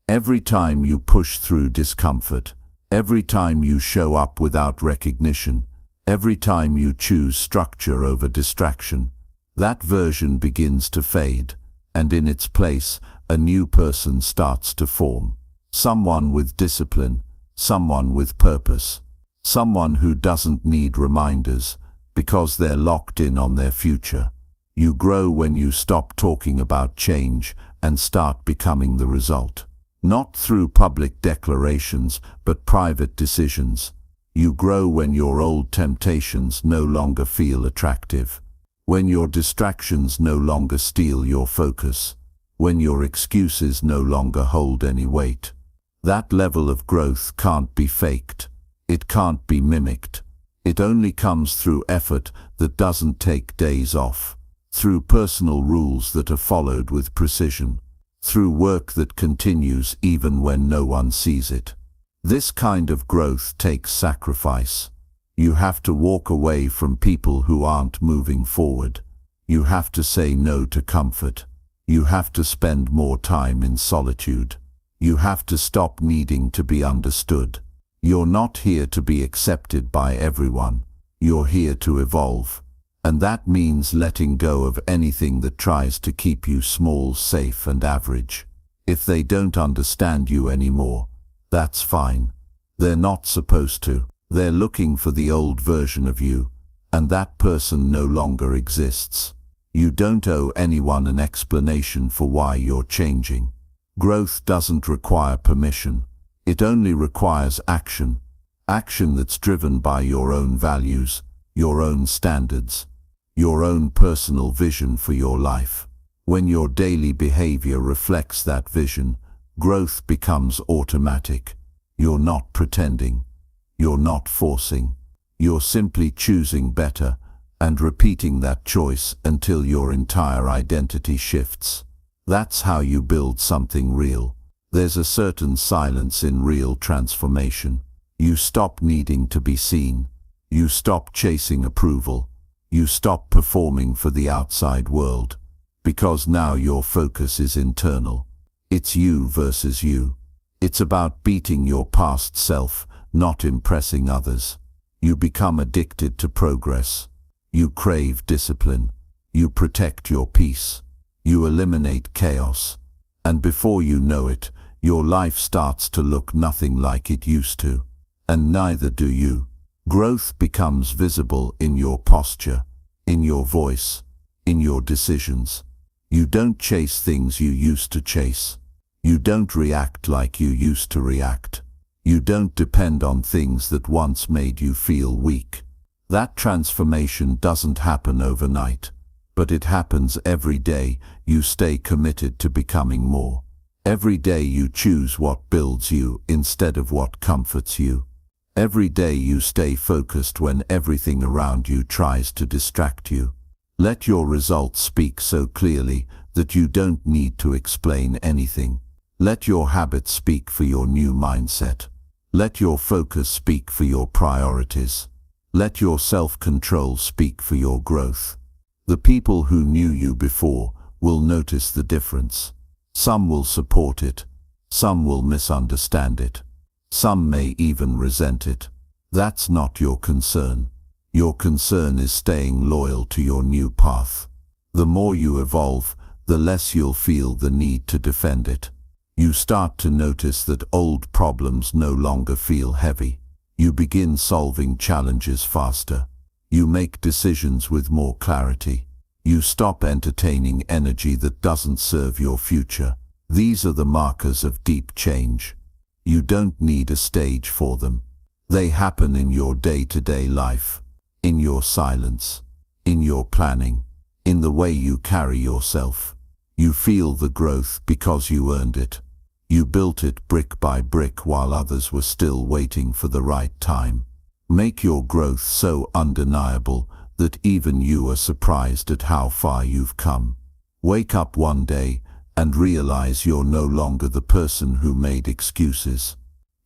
Every time you push through discomfort, every time you show up without recognition, every time you choose structure over distraction, that version begins to fade, and in its place, a new person starts to form. Someone with discipline, someone with purpose, someone who doesn't need reminders because they're locked in on their future. You grow when you stop talking about change and start becoming the result. Not through public declarations, but private decisions. You grow when your old temptations no longer feel attractive. When your distractions no longer steal your focus. When your excuses no longer hold any weight. That level of growth can't be faked. It can't be mimicked. It only comes through effort that doesn't take days off. Through personal rules that are followed with precision. through work that continues even when no one sees it. This kind of growth takes sacrifice. You have to walk away from people who aren't moving forward. You have to say no to comfort. You have to spend more time in solitude. You have to stop needing to be understood. You're not here to be accepted by everyone. You're here to evolve. And that means letting go of anything that tries to keep you small, safe, and average. If they don't understand you anymore, that's fine. They're not supposed to. They're looking for the old version of you, and that person no longer exists. You don't owe anyone an explanation for why you're changing. Growth doesn't require permission. It only requires action. Action that's driven by your own values, your own standards, your own personal vision for your life. When your daily behavior reflects that vision, growth becomes automatic. You're not pretending. You're not forcing. You're simply choosing better and repeating that choice until your entire identity shifts. That's how you build something real. There's a certain silence in real transformation. You stop needing to be seen. You stop chasing approval. You stop performing for the outside world, because now your focus is internal. It's you versus you. It's about beating your past self, not impressing others. You become addicted to progress. You crave discipline. You protect your peace. You eliminate chaos. And before you know it, your life starts to look nothing like it used to. And neither do you. Growth becomes visible in your posture, in your voice, in your decisions. You don't chase things you used to chase. You don't react like you used to react. You don't depend on things that once made you feel weak. That transformation doesn't happen overnight, but it happens every day you stay committed to becoming more. Every day you choose what builds you instead of what comforts you. Every day you stay focused when everything around you tries to distract you. Let your results speak so clearly that you don't need to explain anything. Let your habits speak for your new mindset. Let your focus speak for your priorities. Let your self-control speak for your growth. The people who knew you before will notice the difference. Some will support it. Some will misunderstand it. Some may even resent it. That's not your concern. Your concern is staying loyal to your new path. The more you evolve, the less you'll feel the need to defend it. You start to notice that old problems no longer feel heavy. You begin solving challenges faster. You make decisions with more clarity. You stop entertaining energy that doesn't serve your future. These are the markers of deep change. You don't need a stage for them. They happen in your day-to-day life, in your silence, in your planning, in the way you carry yourself. You feel the growth because you earned it. You built it brick by brick while others were still waiting for the right time. Make your growth so undeniable that even you are surprised at how far you've come. Wake up one day and realize you're no longer the person who made excuses.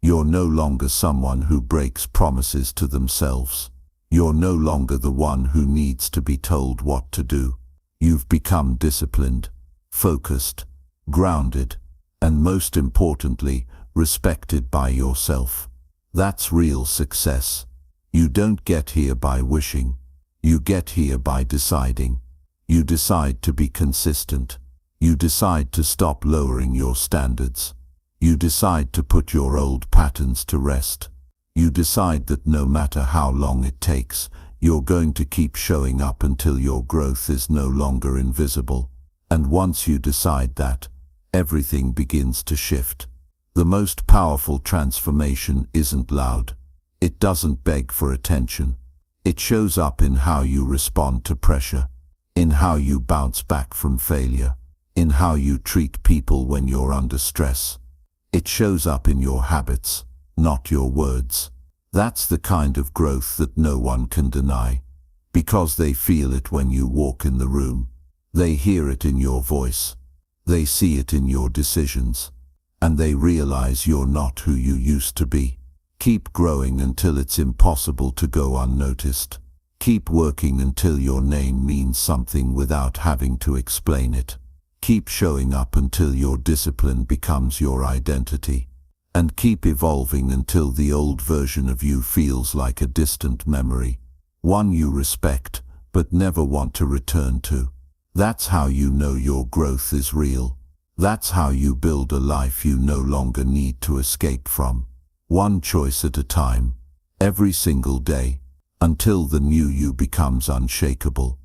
You're no longer someone who breaks promises to themselves. You're no longer the one who needs to be told what to do. You've become disciplined, focused, grounded, and most importantly, respected by yourself. That's real success. You don't get here by wishing. You get here by deciding. You decide to be consistent. You decide to stop lowering your standards. You decide to put your old patterns to rest. You decide that no matter how long it takes, you're going to keep showing up until your growth is no longer invisible. And once you decide that, everything begins to shift. The most powerful transformation isn't loud. It doesn't beg for attention. It shows up in how you respond to pressure, in how you bounce back from failure, in how you treat people when you're under stress. It shows up in your habits, not your words. That's the kind of growth that no one can deny, because they feel it when you walk in the room. They hear it in your voice. They see it in your decisions, and they realize you're not who you used to be. Keep growing until it's impossible to go unnoticed. Keep working until your name means something without having to explain it. Keep showing up until your discipline becomes your identity. And keep evolving until the old version of you feels like a distant memory, one you respect but never want to return to. That's how you know your growth is real. That's how you build a life you no longer need to escape from. One choice at a time, every single day, until the new you becomes unshakable.